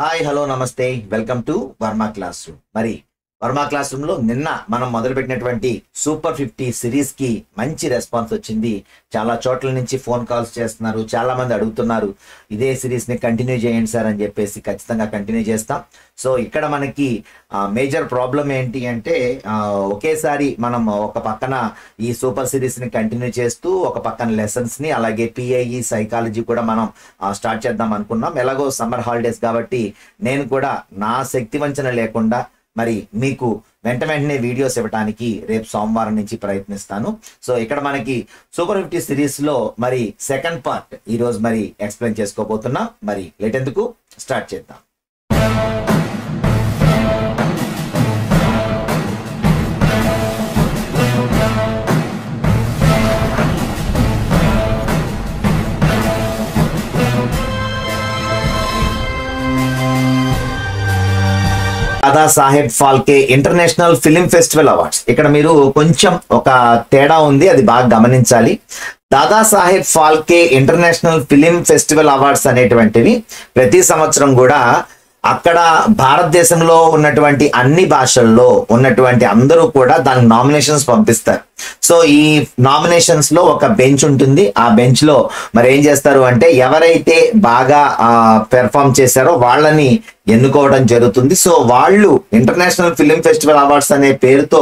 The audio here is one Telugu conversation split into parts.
హాయ్ హలో నమస్తే welcome to Varma class room. మరి వర్మ క్లాస్ రూమ్ లో నిన్న మనం మొదలుపెట్టినటువంటి సూపర్ 50 సిరీస్ కి మంచి రెస్పాన్స్ వచ్చింది. చాలా చోట్ల నుంచి ఫోన్ కాల్స్ చేస్తున్నారు, చాలా మంది అడుగుతున్నారు ఇదే సిరీస్ ని కంటిన్యూ చేయండి సార్ అని చెప్పేసి. ఖచ్చితంగా కంటిన్యూ చేస్తాం. సో ఇక్కడ మనకి మేజర్ ప్రాబ్లం ఏంటి అంటే ఒకేసారి మనం ఒక పక్కన ఈ సూపర్ సిరీస్ ని కంటిన్యూ చేస్తూ ఒక పక్కన లెసన్స్ ని అలాగే పిఐఈ సైకాలజీ కూడా మనం స్టార్ట్ చేద్దాం అనుకున్నాం. ఎలాగో సమ్మర్ హాలిడేస్ కాబట్టి నేను కూడా నా శక్తి వంచన లేకుండా మరి మీకు వెంటనే వీడియోస్ ఇవ్వడానికి రేపు సోమవారం నుంచి ప్రయత్నిస్తాను. సో ఇక్కడ మనకి సూపర్ 50 సిరీస్ లో మరి సెకండ్ పార్ట్ ఈ రోజు మరి ఎక్స్ప్లెయిన్ చేసుకోబోతున్నాం. మరి లేట్ ఎందుకు స్టార్ట్ చేద్దాం. Dada Saheb Phalke international film festival awards. ఇక్కడ మీరు కొంచెం ఒక తేడా ఉంది, అది బాగా గమనించాలి. Dada Saheb Phalke international film festival awards అనేటువంటివి ప్రతి సంవత్సరం కూడా అక్కడ భారతదేశంలో ఉన్నటువంటి అన్ని భాషల్లో ఉన్నటువంటి అందరూ కూడా దానికి నామినేషన్స్ పంపిస్తారు. సో ఈ నామినేషన్స్ లో ఒక బెంచ్ ఉంటుంది. ఆ బెంచ్ లో మరి ఏం చేస్తారు అంటే ఎవరైతే బాగా పెర్ఫామ్ చేశారో వాళ్ళని ఎన్నుకోవడం జరుగుతుంది. సో వాళ్ళు ఇంటర్నేషనల్ ఫిలిం ఫెస్టివల్ అవార్డ్స్ అనే పేరుతో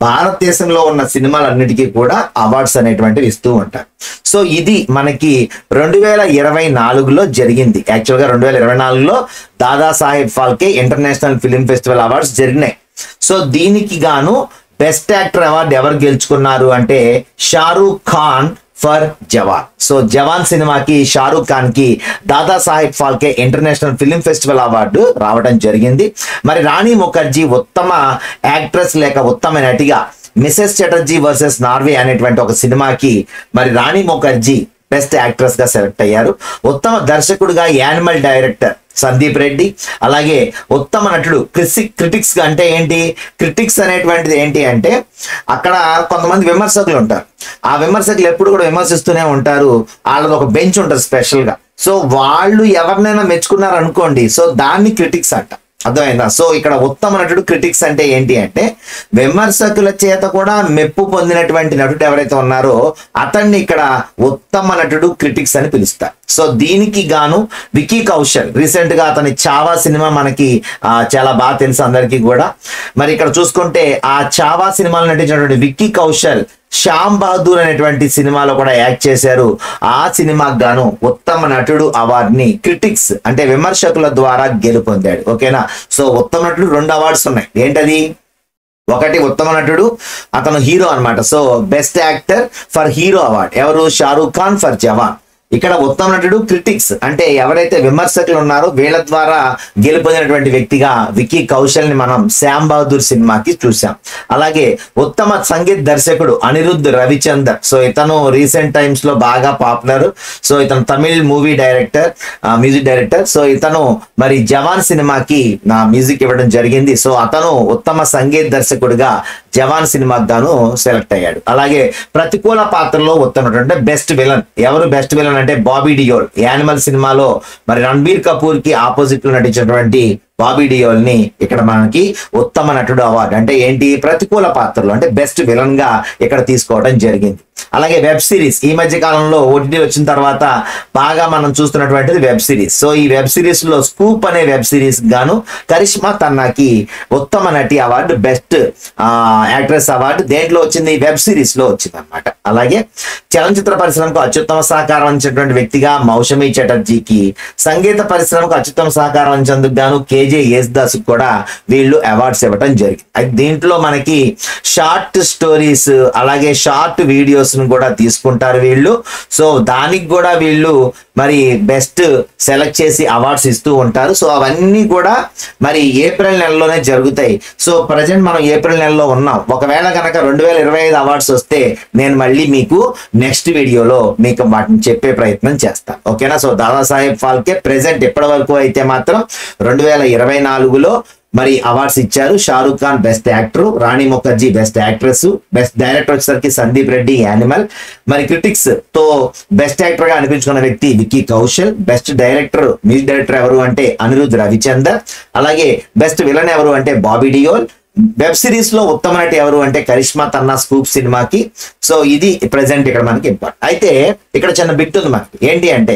భారతదేశంలో ఉన్న సినిమాలన్నిటికీ కూడా అవార్డ్స్ అనేటువంటివి ఇస్తూ ఉంటారు. సో ఇది మనకి 2024లో జరిగింది. యాక్చువల్గా 2024లో Dada Saheb Phalke international film festival awards జరిగినాయి. సో దీనికి గాను బెస్ట్ యాక్టర్ అవార్డు ఎవరు గెలుచుకున్నారు అంటే షారూక్ ఖాన్ ఫర్ జవాన్. సో జవాన్ సినిమాకి షారూక్ ఖాన్ కి Dada Saheb Phalke international film festival award రావడం జరిగింది. మరి రాణి ముఖర్జీ ఉత్తమ యాక్ట్రెస్ లేక ఉత్తమ నటిగా మిసెస్ చటర్జీ వర్సెస్ నార్వే అనేటువంటి ఒక సినిమాకి మరి రాణి ముఖర్జీ బెస్ట్ యాక్ట్రెస్ గా సెలెక్ట్ అయ్యారు. ఉత్తమ దర్శకుడిగా యానిమల్ డైరెక్టర్ సందీప్ రెడ్డి, అలాగే ఉత్తమ నటుడు క్రిటిక్స్ అంటే ఏంటి, క్రిటిక్స్ అనేటువంటిది ఏంటి అంటే అక్కడ కొంతమంది విమర్శకులు ఉంటారు. ఆ విమర్శకులు ఎప్పుడు కూడా విమర్శిస్తూనే ఉంటారు. వాళ్ళది ఒక బెంచ్ ఉంటుంది స్పెషల్ గా. సో వాళ్ళు ఎవరినైనా మెచ్చుకున్నారు అనుకోండి, సో దాన్ని క్రిటిక్స్ అంట. అర్థమైందా? సో ఇక్కడ ఉత్తమ నటుడు క్రిటిక్స్ అంటే ఏంటి అంటే విమర్శకుల చేత కూడా మెప్పు పొందినటువంటి నటుడు ఎవరైతే ఉన్నారో అతన్ని ఇక్కడ ఉత్తమ నటుడు క్రిటిక్స్ అని పిలుస్తారు. సో దీనికి గాను వికీ కౌశల్, రీసెంట్ గా అతని చావా సినిమా మనకి చాలా బాగా తెలుసు అందరికీ కూడా. మరి ఇక్కడ చూసుకుంటే ఆ చావా సినిమాలో నటించినటువంటి వికీ కౌశల్ శ్యామ్ బహదూర్ అనేటువంటి సినిమాలో కూడా యాక్ట్ చేశారు. ఆ సినిమాకు గాను ఉత్తమ నటుడు అవార్డుని క్రిటిక్స్ అంటే విమర్శకుల ద్వారా గెలుపొందాడు. ఓకేనా? సో ఉత్తమ నటుడు 2 అవార్డ్స్ ఉన్నాయి. ఏంటది? ఒకటి ఉత్తమ నటుడు, అతను హీరో అన్నమాట. So best actor for hero award ఎవరు? షారూక్ ఖాన్ ఫర్ జవాన్. ఇక్కడ ఉత్తమ నటుడు క్రిటిక్స్ అంటే ఎవరైతే విమర్శకులు ఉన్నారో వీళ్ళ ద్వారా గెలుపొందినటువంటి వ్యక్తిగా వికీ కౌశల్ ని మనం శ్యామ్ బహదూర్ సినిమాకి చూసాం. అలాగే ఉత్తమ సంగీత దర్శకుడు అనిరుద్ధ్ రవిచందర్. సో ఇతను రీసెంట్ టైమ్స్ లో బాగా పాపులర్. సో ఇతను Tamil movie director, music director. So ఇతను మరి జవాన్ సినిమాకి నా మ్యూజిక్ ఇవ్వడం జరిగింది. సో అతను ఉత్తమ సంగీత దర్శకుడిగా జవాన్ సినిమాకి గాను సెలెక్ట్ అయ్యాడు. అలాగే ప్రతికూల పాత్రలో ఉత్తమ నటుడు అంటే బెస్ట్ విలన్ ఎవరు? బెస్ట్ విలన్ అంటే బాబీ డియోల్. యానిమల్ సినిమాలో మరి రణబీర్ కపూర్ కి ఆపోజిట్ లో నటించినటువంటి బాబీ డియోల్ ని ఇక్కడ మనకి ఉత్తమ నటుడు అవార్డు అంటే ఏంటి? ప్రతికూల పాత్రలో అంటే బెస్ట్ విలన్ గా ఇక్కడ తీసుకోవడం జరిగింది. అలాగే వెబ్ సిరీస్ ఈ మధ్య కాలంలో ఓటీటీ వచ్చిన తర్వాత బాగా మనం చూస్తున్నటువంటిది వెబ్ సిరీస్. సో ఈ వెబ్ సిరీస్ లో స్కూప్ అనే వెబ్ సిరీస్ గాను కరిష్మా తన్నాకి ఉత్తమ నటి అవార్డు, బెస్ట్ యాక్ట్రెస్ అవార్డు దేంట్లో వచ్చింది? వెబ్ సిరీస్ లో వచ్చింది అనమాట. అలాగే చలనచిత్ర పరిశ్రమకు అత్యుత్తమ సహకారం అందించినటువంటి వ్యక్తిగా మౌషమి చటర్జీకి, సంగీత పరిశ్రమకు అత్యుత్తమ సహకారం అందించేందుకు గాను కేజే యేసుదాస్ కూడా వీళ్ళు అవార్డ్స్ ఇవ్వడం జరిగింది. అయితే దీంట్లో మనకి షార్ట్ స్టోరీస్ అలాగే షార్ట్ వీడియోస్ కూడా తీసుకుంటారు వీళ్ళు. సో దానికి కూడా వీళ్ళు మరి బెస్ట్ సెలెక్ట్ చేసి అవార్డ్స్ ఇస్తూ ఉంటారు. సో అవన్నీ కూడా మరి ఏప్రిల్ నెలలోనే జరుగుతాయి. సో ప్రజెంట్ మనం ఏప్రిల్ నెలలో ఉన్నాం. ఒకవేళ కనుక 2025 అవార్డ్స్ వస్తే నేను మళ్ళీ మీకు నెక్స్ట్ వీడియోలో మీకు వాటిని చెప్పే ప్రయత్నం చేస్తాను. ఓకేనా? సో దాదా సాహెబ్ ఫాల్కే ప్రెసెంట్ ఇప్పటి వరకు అయితే మాత్రం 2024లో మరి అవార్డ్స్ ఇచ్చారు. Shahrukh Khan best actor, Rani Mukherjee best actress, best director వచ్చేసరికి సందీప్ రెడ్డి యానిమల్. మరి క్రిటిక్స్ తో బెస్ట్ యాక్టర్ గా అనిపించుకున్న వ్యక్తి Vicky Kaushal. Best director music director ఎవరు అంటే అనిరుద్ రవిచందర్. అలాగే బెస్ట్ విలన్ ఎవరు అంటే బాబీ డియోల్. వెబ్ సిరీస్ లో ఉత్తమ నటి ఎవరు అంటే కరిష్మా తన్నా స్కూప్ సినిమాకి. సో ఇది ప్రెసెంట్ ఇక్కడ మనకి ఇంపార్టెంట్. అయితే ఇక్కడ చిన్న బిట్ ఉంది మనకి, ఏంటి అంటే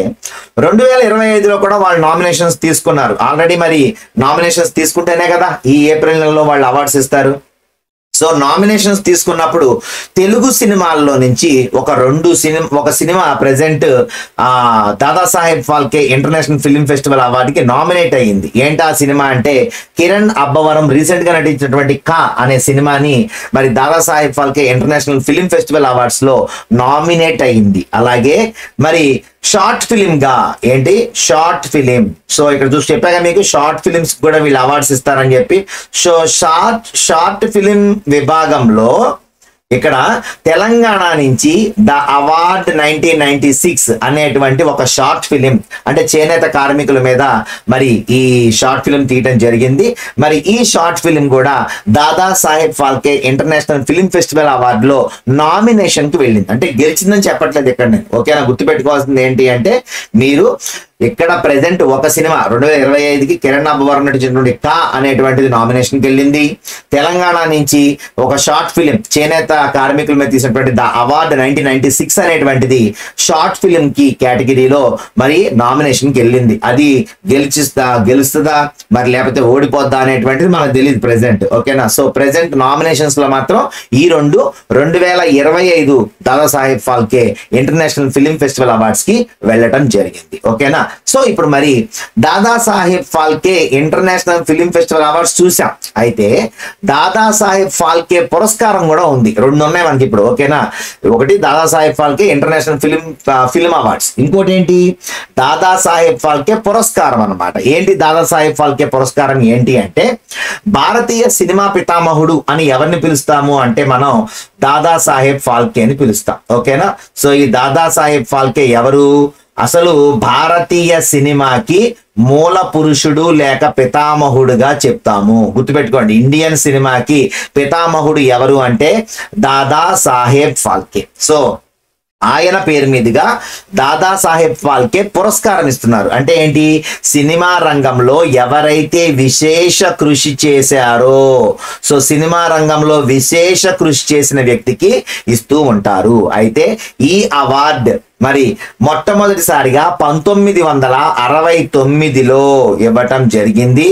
2025లో కూడా వాళ్ళు నామినేషన్స్ తీసుకున్నారు ఆల్రెడీ. మరి నామినేషన్స్ తీసుకుంటేనే కదా ఈ ఏప్రిల్ నెలలో వాళ్ళు అవార్డ్స్ ఇస్తారు. సో నామినేషన్స్ తీసుకున్నప్పుడు తెలుగు సినిమాల్లో నుంచి ఒక సినిమా present Dadasaheb Phalke international film festival అవార్డుకి నామినేట్ అయ్యింది. ఏంటి ఆ సినిమా అంటే కిరణ్ అబ్బవరం రీసెంట్ గా నటించినటువంటి కా అనే సినిమాని మరి Dadasaheb Phalke international film festival awards లో నామినేట్ అయ్యింది. అలాగే మరి షార్ట్ ఫిలిం గా ఏంటి షార్ట్ ఫిలిం. సో ఇక్కడ చూసి చెప్పాక మీకు షార్ట్ ఫిలిమ్స్ కూడా వీళ్ళు అవార్డ్స్ ఇస్తారని చెప్పి. సో షార్ట్ ఫిలిం విభాగంలో ఇక్కడ తెలంగాణ నుంచి ద అవార్డ్ 1996 అనేటువంటి ఒక షార్ట్ ఫిలిం, అంటే చేనేత కార్మికుల మీద మరి ఈ షార్ట్ ఫిలిం తీయటం జరిగింది. మరి ఈ షార్ట్ ఫిలిం కూడా Dada Saheb Phalke international film festival award లో నామినేషన్ కి వెళ్ళింది. అంటే గెలిచిందని చెప్పట్లేదు ఇక్కడ నేను, ఓకేనా. గుర్తుపెట్టుకోవాల్సింది ఏంటి అంటే మీరు ఇక్కడ ప్రెసెంట్ ఒక సినిమా 2025కి కిరణ్ అబ్బవరం నటించినటువంటి కా అనేటువంటిది నామినేషన్కి వెళ్ళింది. తెలంగాణ నుంచి ఒక షార్ట్ ఫిలిం చేనేత కార్మికుల మీద తీసినటువంటి ద అవార్డ్ 1996 అనేటువంటిది షార్ట్ ఫిలిం కి కేటగిరీలో మరి నామినేషన్కి వెళ్ళింది. అది గెలుస్తుందా మరి లేకపోతే ఓడిపోద్దా అనేటువంటిది మనకు తెలియదు ప్రెసెంట్, ఓకేనా. సో ప్రెసెంట్ నామినేషన్స్ లో మాత్రం ఈ 2025 Dadasaheb Phalke international film festival awards కి వెళ్ళటం జరిగింది, ఓకేనా. సో ఇప్పుడు మరి Dadasaheb Phalke international film festival awards చూసాం. అయితే దాదాసాహెబ్ ఫాల్కే పురస్కారం కూడా ఉంది. రెండు ఉన్నాయి మనకి ఇప్పుడు, ఓకేనా. ఒకటి Dadasaheb Phalke international film awards, ఇంకోటి ఏంటి దాదాసాహెబ్ ఫాల్కే పురస్కారం అన్నమాట. ఏంటి దాదాసాహెబ్ ఫాల్కే పురస్కారం ఏంటి అంటే భారతీయ సినిమా పితామహుడు అని ఎవరిని పిలుస్తాము అంటే మనం దాదాసాహెబ్ ఫాల్కే అని పిలుస్తాం, ఓకేనా. సో ఈ దాదాసాహెబ్ ఫాల్కే ఎవరు? అసలు భారతీయ సినిమాకి మూల పురుషుడు లేక పితామహుడుగా చెప్తాము. గుర్తుపెట్టుకోండి, ఇండియన్ సినిమాకి పితామహుడు ఎవరు అంటే దాదాసాహెబ్ ఫాల్కే. సో ఆయన పేరు మీదుగా దాదాసాహెబ్ ఫాల్కే పురస్కారం ఇస్తున్నారు. అంటే ఏంటి, సినిమా రంగంలో ఎవరైతే విశేష కృషి చేశారో, సో సినిమా రంగంలో విశేష కృషి చేసిన వ్యక్తికి ఇస్తూ ఉంటారు. అయితే ఈ అవార్డు మరి మొట్టమొదటిసారిగా 1969లో ఇవ్వటం జరిగింది.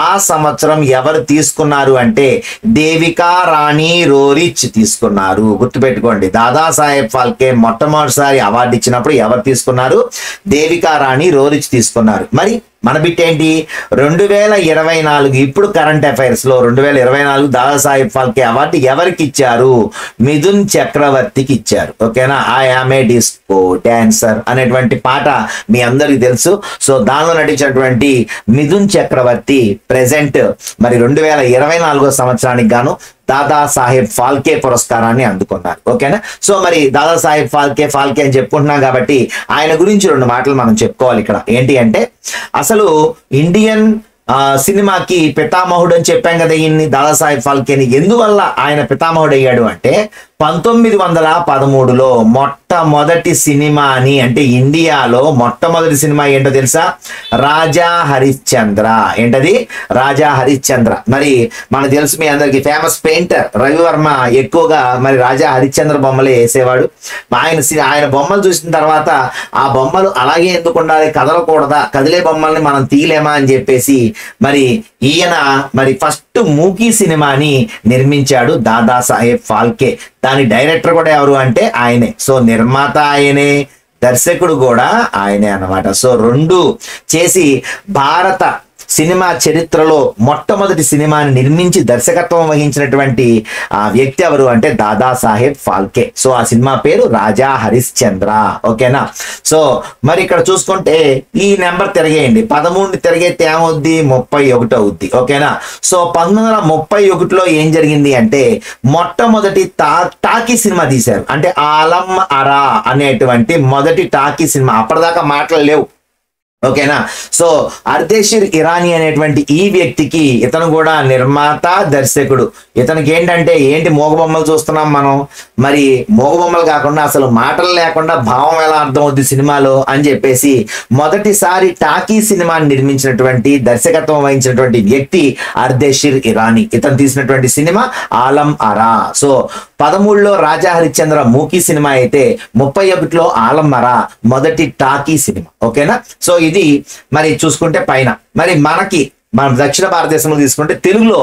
ఆ సంవత్సరం ఎవరు తీసుకున్నారు అంటే దేవికా రాణి రోరిచ్ తీసుకున్నారు. గుర్తుపెట్టుకోండి, దాదాసాహెబ్ ఫాల్కే మొట్టమొదటిసారి అవార్డు ఇచ్చినప్పుడు ఎవరు తీసుకున్నారు? దేవికా రాణి రోరిచ్ తీసుకున్నారు. మరి మన బిట్ ఏంటి 2024 ఇప్పుడు కరెంట్ అఫైర్స్ లో 2024 దాదాసాహెబ్ ఫాల్కే అవార్డు ఎవరికి ఇచ్చారు? మిథున్ చక్రవర్తికి ఇచ్చారు, ఓకేనా. I am a disco dancer అనేటువంటి పాట మీ అందరికి తెలుసు. సో దానిలో నటించినటువంటి మిథున్ చక్రవర్తి ప్రెసెంట్ మరి 2024 సంవత్సరానికి గాను దాదాసాహెబ్ ఫాల్కే పురస్కారాన్ని అందుకున్నారు, ఓకేనా. సో మరి దాదాసాహెబ్ ఫాల్కే అని చెప్పుకుంటున్నాం కాబట్టి ఆయన గురించి రెండు మాటలు మనం చెప్పుకోవాలి ఇక్కడ. ఏంటి అంటే అసలు ఇండియన్ సినిమాకి పితామహుడు అని చెప్పాం కదా ఈయన్ని, దాదాసాహెబ్ ఫాల్కేని. ఎందువల్ల ఆయన పితామహుడు అయ్యాడు అంటే 1913లో మొట్టమొదటి సినిమాని, అంటే ఇండియాలో మొట్టమొదటి సినిమా ఏంటో తెలుసా? రాజా హరిశ్చంద్ర. ఏంటది? రాజా హరిశ్చంద్ర. మరి మనకు తెలుసు మీ అందరికి, ఫేమస్ పెయింటర్ రవివర్మ ఎక్కువగా మరి రాజా హరిశ్చంద్ర బొమ్మలే వేసేవాడు. ఆయన బొమ్మలు చూసిన తర్వాత ఆ బొమ్మలు అలాగే ఎందుకు ఉండాలి, కదలకూడదా, కదిలే బొమ్మల్ని మనం తీయలేమా అని చెప్పేసి మరి ఈయన మరి ఫస్ట్ మూకీ సినిమాని నిర్మించాడు దాదాసాహెబ్ ఫాల్కే. దాని డైరెక్టర్ కూడా ఎవరు అంటే ఆయనే. సో నిర్మాత ఆయనే, దర్శకుడు కూడా ఆయనే అన్నమాట. సో రెండు చేసి భారత సినిమా చరిత్రలో మొట్టమొదటి సినిమాని నిర్మించి దర్శకత్వం వహించినటువంటి ఆ వ్యక్తి ఎవరు అంటే దాదాసాహెబ్ ఫాల్కే. సో ఆ సినిమా పేరు రాజా హరిశ్చంద్ర, ఓకేనా. సో మరి ఇక్కడ చూసుకుంటే ఈ నెంబర్ తిరిగేయండి, 13 తిరిగేస్తే ఏమవుద్ది? 31 అవుద్ది, ఓకేనా. సో 1931లో ఏం జరిగింది అంటే మొట్టమొదటి టాకీ సినిమా తీశారు. అంటే ఆలం అరా అనేటువంటి మొదటి టాకీ సినిమా. అప్పటిదాకా మాటలు లేవు, ఓకేనా. సో అర్దేషిర్ ఇరానీ అనేటువంటి ఈ వ్యక్తికి ఇతను కూడా నిర్మాత దర్శకుడు. ఇతనికి ఏంటి మూగబొమ్మలు చూస్తున్నాం మనం, మరి మూగబొమ్మలు కాకుండా అసలు మాటలు లేకుండా భావం ఎలా అర్థమవుద్ది సినిమాలో అని చెప్పేసి మొదటిసారి టాకీ సినిమాని నిర్మించినటువంటి దర్శకత్వం వహించినటువంటి వ్యక్తి అర్దేషిర్ ఇరానీ. ఇతను తీసినటువంటి సినిమా ఆలం అరా. సో 13లో రాజా హరిశ్చంద్ర మూకీ సినిమా అయితే 31లో ఆలం అరా మొదటి టాకీ సినిమా. ఓకేనా. సో ఇది మరి చూసుకుంటే పైన మరి మన దక్షిణ భారతదేశంలో తీసుకుంటే తెలుగులో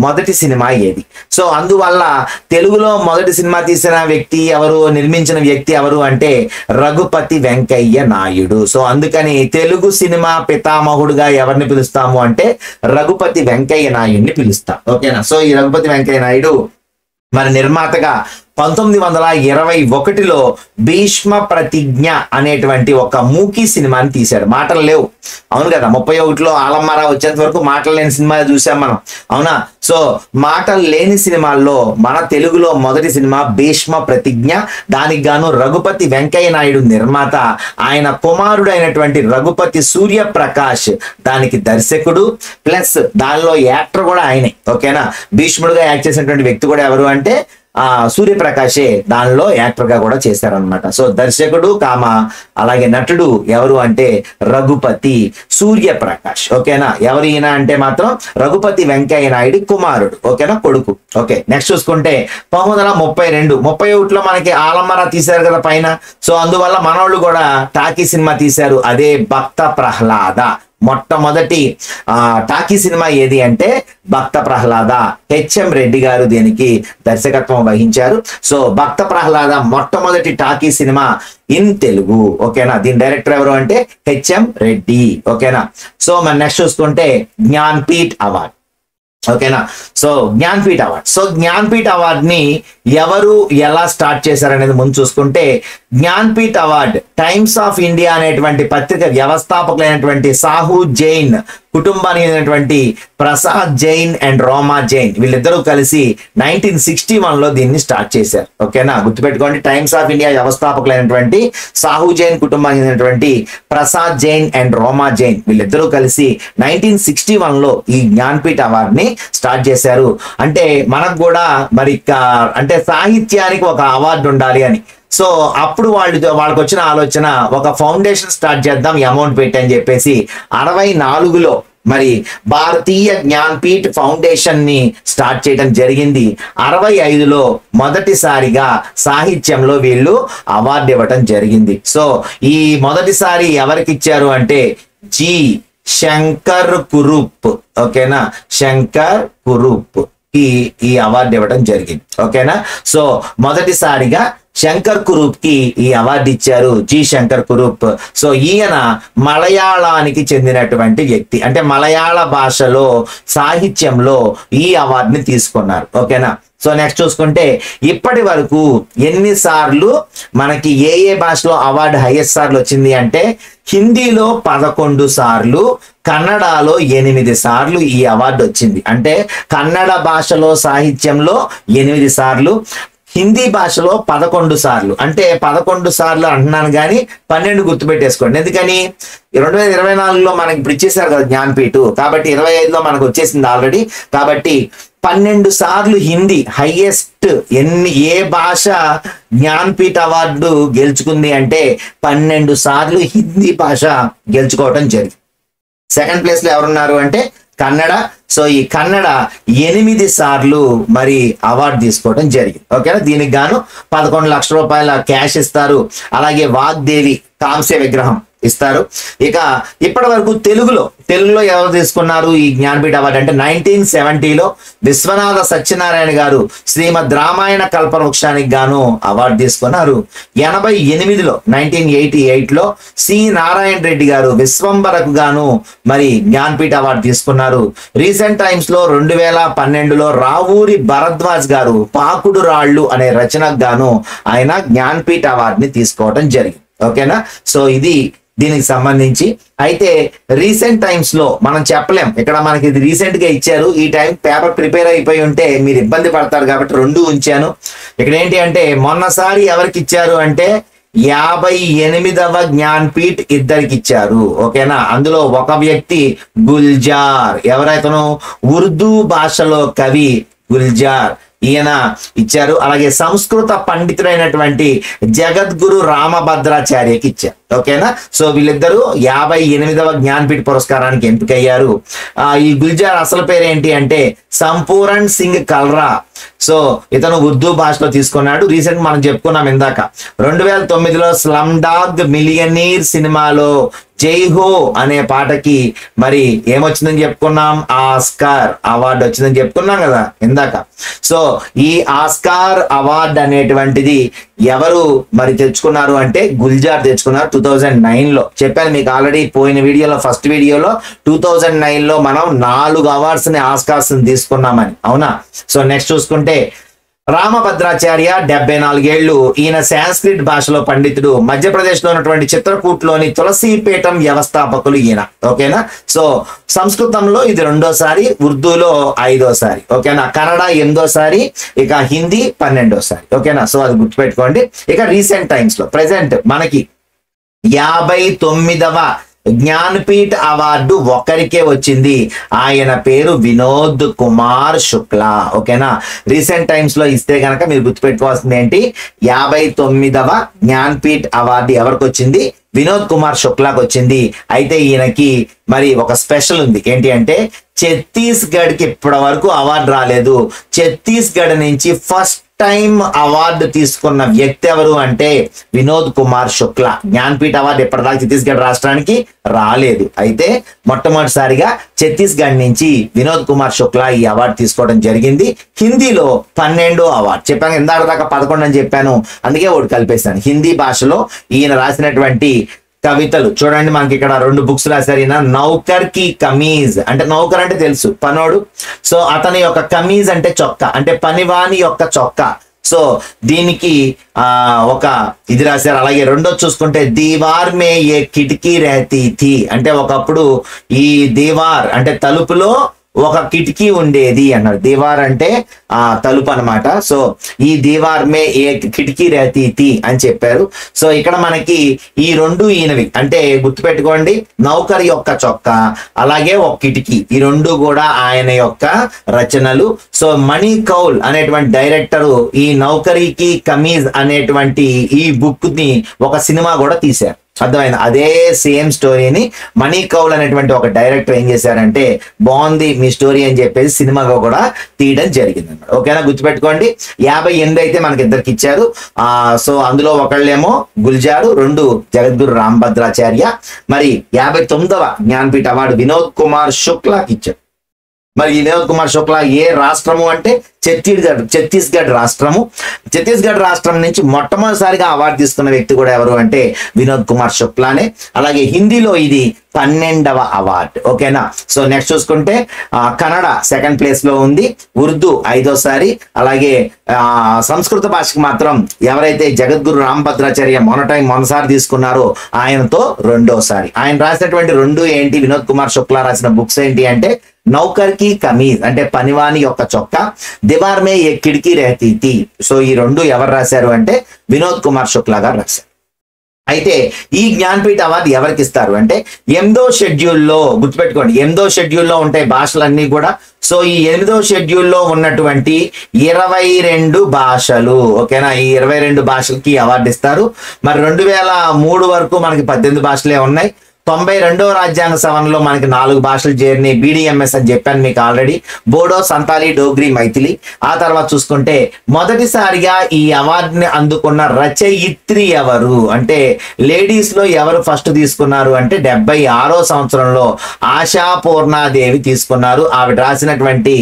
మొదటి సినిమా ఏది? సో అందువల్ల తెలుగులో మొదటి సినిమా తీసిన వ్యక్తి ఎవరు, నిర్మించిన వ్యక్తి ఎవరు అంటే రఘుపతి వెంకయ్య నాయుడు. సో అందుకని తెలుగు సినిమా పితామహుడుగా ఎవరిని పిలుస్తాము అంటే రఘుపతి వెంకయ్య నాయుడిని పిలుస్తాం. ఓకేనా. సో ఈ రఘుపతి వెంకయ్య నాయుడు మరి నిర్మాతగా 1921లో భీష్మ ప్రతిజ్ఞ అనేటువంటి ఒక మూకీ సినిమాని తీశాడు. మాటలు లేవు, అవును కదా. 31లో ఆలమ్మరా వచ్చేంత వరకు మాటలు లేని సినిమా చూసాం మనం, అవునా. సో మాటలు లేని సినిమాల్లో మన తెలుగులో మొదటి సినిమా భీష్మ ప్రతిజ్ఞ. దానికి గాను రఘుపతి వెంకయ్య నాయుడు నిర్మాత, ఆయన కుమారుడు అయినటువంటి రఘుపతి సూర్యప్రకాష్ దానికి దర్శకుడు, ప్లస్ దానిలో యాక్టర్ కూడా ఆయనే. ఓకేనా. భీష్ముడుగా యాక్ట్ చేసినటువంటి వ్యక్తి కూడా ఎవరు అంటే సూర్యప్రకాశే దానిలో యాక్టర్ గా కూడా చేశారనమాట. సో దర్శకుడు అలాగే నటుడు ఎవరు అంటే రఘుపతి సూర్యప్రకాష్. ఓకేనా. ఎవరు ఈయన అంటే మాత్రం రఘుపతి వెంకయ్య నాయుడు కుమారుడు. ఓకేనా, కొడుకు. ఓకే, నెక్స్ట్ చూసుకుంటే 1931లో మనకి ఆలమ్మర తీశారు కదా పైన. సో అందువల్ల మనోళ్ళు కూడా టాకీ సినిమా తీశారు, అదే భక్త ప్రహ్లాద. మొట్టమొదటి టాకీ సినిమా ఏది అంటే భక్త ప్రహ్లాద. హెచ్ఎం రెడ్డి గారు దీనికి దర్శకత్వం వహించారు. సో భక్త ప్రహ్లాద మొట్టమొదటి టాకీ సినిమా ఇన్ తెలుగు. ఓకేనా. దీని డైరెక్టర్ ఎవరు అంటే హెచ్ఎం రెడ్డి. ఓకేనా. సో మనం నెక్స్ట్ చూసుకుంటే జ్ఞాన్పీఠ్ అవార్డ్. ఓకేనా. So Jnanpith award. So Jnanpith award ని ఎవరు ఎలా స్టార్ట్ చేశారనేది ముందు చూసుకుంటే, Jnanpith award Times of India అనేటువంటి పత్రిక వ్యవస్థాపకులైనటువంటి సాహు జైన్ కుటుంబానికి చెందినటువంటి ప్రసాద్ జైన్ అండ్ రోమా జైన్ వీళ్ళిద్దరూ కలిసి 1961లో దీన్ని స్టార్ట్ చేశారు. ఓకేనా, గుర్తుపెట్టుకోండి. టైమ్స్ ఆఫ్ ఇండియా వ్యవస్థాపకులైనటువంటి సాహు జైన్ కుటుంబానికి చెందినటువంటి ప్రసాద్ జైన్ అండ్ రోమా జైన్ వీళ్ళిద్దరూ కలిసి 1961లో ఈ జ్ఞాన్పీఠ్ అవార్డ్ ని స్టార్ట్ చేశారు. అంటే మనకు కూడా మరి అంటే సాహిత్యానికి ఒక అవార్డు ఉండాలి అని. సో అప్పుడు వాళ్ళకి వచ్చిన ఆలోచన, ఒక ఫౌండేషన్ స్టార్ట్ చేద్దాం అమౌంట్ పెట్టి అని చెప్పేసి 64లో మరి భారతీయ జ్ఞాన్పీఠ్ ఫౌండేషన్ ని స్టార్ట్ చేయడం జరిగింది. 65లో మొదటిసారిగా సాహిత్యంలో వీళ్ళు అవార్డు ఇవ్వటం జరిగింది. సో ఈ మొదటిసారి ఎవరికి ఇచ్చారు అంటే జి శంకర్ కురూప్. ఓకేనా, శంకర్ కురూప్ ఈ అవార్డు ఇవ్వడం జరిగింది. ఓకేనా. సో మొదటిసారిగా శంకర్ కురూప్ కి ఈ అవార్డు ఇచ్చారు, జి శంకర్ కురూప్. సో ఈయన మలయాళానికి చెందినటువంటి వ్యక్తి, అంటే మలయాళ భాషలో సాహిత్యంలో ఈ అవార్డుని తీసుకున్నారు. ఓకేనా. సో నెక్స్ట్ చూసుకుంటే ఇప్పటి వరకు ఎన్నిసార్లు మనకి ఏ భాషలో అవార్డు హైయెస్ట్ సార్లు వచ్చింది అంటే హిందీలో 11 సార్లు, కన్నడలో 8 సార్లు ఈ అవార్డు వచ్చింది. అంటే కన్నడ భాషలో సాహిత్యంలో 8 సార్లు, హిందీ భాషలో 11 సార్లు. అంటే 11 సార్లు అంటున్నాను కానీ 12 గుర్తుపెట్టేసుకోండి. ఎందుకని 2024లో మనకి ఇప్పుడు ఇచ్చేసారు కదా జ్ఞాన్పీఠ్, కాబట్టి 25లో మనకు వచ్చేసింది ఆల్రెడీ. కాబట్టి 12 సార్లు హిందీ హైయెస్ట్. ఏ భాష జ్ఞాన్పీఠ్ అవార్డు గెలుచుకుంది అంటే 12 సార్లు హిందీ భాష గెలుచుకోవటం జరిగింది. సెకండ్ ప్లేస్ లో ఎవరున్నారు అంటే కన్నడ. సో ఈ కన్నడ 8 సార్లు మరి అవార్డు తీసుకోవడం జరిగింది. ఓకేనా. దీనికి గాను 11 లక్షల రూపాయల క్యాష్ ఇస్తారు. అలాగే వాగ్దేవి కాంస్య విగ్రహం ఇస్తారు. ఇక ఇప్పటి వరకు తెలుగులో ఎవరు తీసుకున్నారు ఈ జ్ఞాన్పీఠ్ అవార్డు అంటే 1970లో విశ్వనాథ సత్యనారాయణ గారు శ్రీమద్ రామాయణ కల్పవృక్షానికి గాను అవార్డు తీసుకున్నారు. 88లో 1988లో సి నారాయణ రెడ్డి గారు విశ్వంబరకు గాను మరి జ్ఞాన్పీఠ్ అవార్డు తీసుకున్నారు. రీసెంట్ టైమ్స్ లో 2012లో రావూరి భరద్వాజ్ గారు పాకుడు రాళ్ళు అనే రచనకు గాను ఆయన జ్ఞాన్పీఠ్ అవార్డుని తీసుకోవడం జరిగింది. ఓకేనా. సో ఇది దీనికి సంబంధించి. అయితే రీసెంట్ టైమ్స్ లో మనం చెప్పలేం, ఇక్కడ మనకి ఇది రీసెంట్ గా ఇచ్చారు. ఈ టైం పేపర్ ప్రిపేర్ అయిపోయి ఉంటే మీరు ఇబ్బంది పడతారు కాబట్టి 2 ఉంచాను. ఇక్కడ ఏంటి అంటే మొన్నసారి ఎవరికి ఇచ్చారు అంటే 58వ జ్ఞాన్పీఠ్ ఇద్దరికి ఇచ్చారు. ఓకేనా, అందులో ఒక వ్యక్తి గుల్జార్, ఎవరైతేనో ఉర్దూ భాషలో కవి గుల్జార్, ఈయన ఇచ్చారు. అలాగే సంస్కృత పండితుడైనటువంటి జగద్గురు రామభద్రాచార్యకి ఇచ్చారు. ఓకేనా, సో వీళ్ళిద్దరూ 58వ జ్ఞాన్పీఠ్ పురస్కారానికి ఎంపికయ్యారు. ఈ గుల్జార్ అసలు పేరు ఏంటి అంటే సంపూరణ్ సింగ్ కల్రా. సో ఇతను ఉర్దూ భాషలో తీసుకున్నాడు. రీసెంట్ మనం చెప్పుకున్నాం ఇందాక 2009లో స్లమ్ డాగ్ మిలియనీర్ సినిమాలో జై హో అనే పాటకి మరి ఏమొచ్చిందని చెప్పుకున్నాం, ఆస్కార్ అవార్డు వచ్చిందని చెప్పుకున్నాం కదా ఇందాక. సో ఈ ఆస్కార్ అవార్డు అనేటువంటిది ఎవరు మరి తెచ్చుకున్నారు అంటే గుల్జార్ తెచ్చుకున్నారు 2009లో. చెప్పాను మీకు ఆల్రెడీ పోయిన వీడియోలో, ఫస్ట్ వీడియోలో 2009లో మనం 4 అవార్డ్స్ ని ఆస్కార్స్ తీసుకున్నామని, అవునా. సో నెక్స్ట్ చూసుకుంటే రామభద్రాచార్య 74 ఏళ్ళు. ఈయన సాంస్క్రిట్ భాషలో పండితుడు. మధ్యప్రదేశ్ లో ఉన్నటువంటి చిత్రకూట్లోని తులసీపీఠం వ్యవస్థాపకులు ఈయన. ఓకేనా, సో సంస్కృతంలో ఇది 2వసారి, ఉర్దూలో 5వసారి. ఓకేనా, కన్నడ 8వసారి, ఇక హిందీ 12వసారి. ఓకేనా, సో అది గుర్తుపెట్టుకోండి. ఇక రీసెంట్ టైమ్స్ లో ప్రెసెంట్ మనకి 59వ జ్ఞాన్పీఠ్ అవార్డు ఒకరికే వచ్చింది. ఆయన పేరు వినోద్ కుమార్ శుక్లా. ఓకేనా, రీసెంట్ టైమ్స్ లో ఇస్తే గనక మీరు గుర్తుపెట్టుకోవాల్సింది ఏంటి, 59వ జ్ఞాన్పీఠ్ అవార్డు ఎవరికి వచ్చింది, వినోద్ కుమార్ శుక్లాకి వచ్చింది. అయితే ఈయనకి మరి ఒక స్పెషల్ ఉంది. ఏంటి అంటే ఛత్తీస్గఢ్ కి ఇప్పటి వరకు అవార్డు రాలేదు. ఛత్తీస్గఢ్ నుంచి ఫస్ట్ టైం అవార్డు తీసుకున్న వ్యక్తి ఎవరు అంటే వినోద్ కుమార్ శుక్లా. జ్ఞాన్పీఠ్ అవార్డు ఎప్పటిదాకా ఛత్తీస్గఢ్ రాష్ట్రానికి రాలేదు. అయితే మొట్టమొదటిసారిగా ఛత్తీస్గఢ్ నుంచి వినోద్ కుమార్ శుక్లా ఈ అవార్డు తీసుకోవడం జరిగింది. హిందీలో 12వ అవార్డు. చెప్పాను ఇందాక దాకా 11 అని చెప్పాను, అందుకే ఒకటి కలిపేశాను. హిందీ భాషలో ఈయన రాసినటువంటి కవితలు చూడండి. మనకి ఇక్కడ 2 బుక్స్ రాశారు ఈయన. నౌకర్ కి కమీజ్ అంటే నౌకర్ అంటే తెలుసు, పనోడు. సో అతని యొక్క కమీజ్ అంటే చొక్కా, అంటే పనివాని యొక్క చొక్కా. సో దీనికి ఒక ఇది రాశారు. అలాగే రెండోది చూసుకుంటే దీవార్ మే ఏ కిటికీ రహతీ థీ అంటే ఒకప్పుడు ఈ దీవార్ అంటే తలుపులో ఒక కిటికీ ఉండేది అన్నారు. దీవార్ అంటే తలుపు అనమాట. సో ఈ దీవార్ మే ఏ కిటికీ రహతీ థీ అని చెప్పారు. సో ఇక్కడ మనకి ఈ 2 ఈయనవి అంటే గుర్తుపెట్టుకోండి, నౌకర్ యొక్క చొక్కా అలాగే ఒక కిటికీ, ఈ 2 కూడా ఆయన యొక్క రచనలు. సో మణి కౌల్ అనేటువంటి డైరెక్టరు ఈ నౌకరీకి కమీజ్ అనేటువంటి ఈ బుక్ ని ఒక సినిమా కూడా తీశారు. అర్థమైంది, అదే సేమ్ స్టోరీని మణి కౌల్ అనేటువంటి ఒక డైరెక్టర్ ఏం చేశారంటే బాగుంది మీ స్టోరీ అని చెప్పేసి సినిమాగా కూడా తీయడం జరిగింది అన్నమాట. ఓకేనా, గుర్తుపెట్టుకోండి. 58 అయితే మనకి ఇద్దరికి ఇచ్చారు. సో అందులో ఒకళ్ళేమో గుల్జారు, 2 జగద్గురు రామభద్రాచార్య. మరి 59వ జ్ఞాన్పీఠ్ అవార్డు వినోద్ కుమార్ శుక్లాకి ఇచ్చారు. మరి వినోద్ కుమార్ శుక్లా ఏ రాష్ట్రము అంటే ఛత్తీస్గఢ్ రాష్ట్రము. ఛత్తీస్గఢ్ రాష్ట్రం నుంచి మొట్టమొదటిసారిగా అవార్డు తీసుకున్న వ్యక్తి కూడా ఎవరు అంటే వినోద్ కుమార్ శుక్లానే. అలాగే హిందీలో ఇది 12వ అవార్డు. ఓకేనా, సో నెక్స్ట్ చూసుకుంటే కన్నడ 2nd ప్లేస్ లో ఉంది, ఉర్దూ 5వసారి. అలాగే సంస్కృత భాషకి మాత్రం ఎవరైతే జగద్గురు రామభద్రాచార్య మొన్నసారి తీసుకున్నారో ఆయనతో 2వసారి. ఆయన రాసినటువంటి 2 ఏంటి, వినోద్ కుమార్ శుక్లా రాసిన బుక్స్ ఏంటి అంటే నౌకర్ కి కమీజ్ అంటే పనివాని యొక్క చొక్కా, దీవార్ మే ఏ కిటికీ రహతీ థీ. సో ఈ 2 ఎవరు రాశారు అంటే వినోద్ కుమార్ శుక్లా గారు రాశారు. అయితే ఈ జ్ఞాన్పీఠ్ అవార్డు ఎవరికి ఇస్తారు అంటే 8వ షెడ్యూల్లో, గుర్తుపెట్టుకోండి 8వ షెడ్యూల్లో ఉంటాయి భాషలన్నీ కూడా. సో ఈ 8వ షెడ్యూల్లో ఉన్నటువంటి 22 భాషలు. ఓకేనా, ఈ 22 భాషలకి అవార్డు ఇస్తారు. మరి 2003 వరకు మనకి 18 భాషలే ఉన్నాయి. 92వ రాజ్యాంగ సవరణలో మనకి 4 భాషలు చేరినాయి. BDMS అని చెప్పాను మీకు ఆల్రెడీ, బోడో, సంతాలి, డోగ్రీ, మైథిలి. ఆ తర్వాత చూసుకుంటే మొదటిసారిగా ఈ అవార్డుని అందుకున్న రచయిత్రి ఎవరు అంటే లేడీస్ లో ఎవరు ఫస్ట్ తీసుకున్నారు అంటే 76వ సంవత్సరంలో ఆశాపూర్ణాదేవి తీసుకున్నారు. ఆవిడ రాసినటువంటి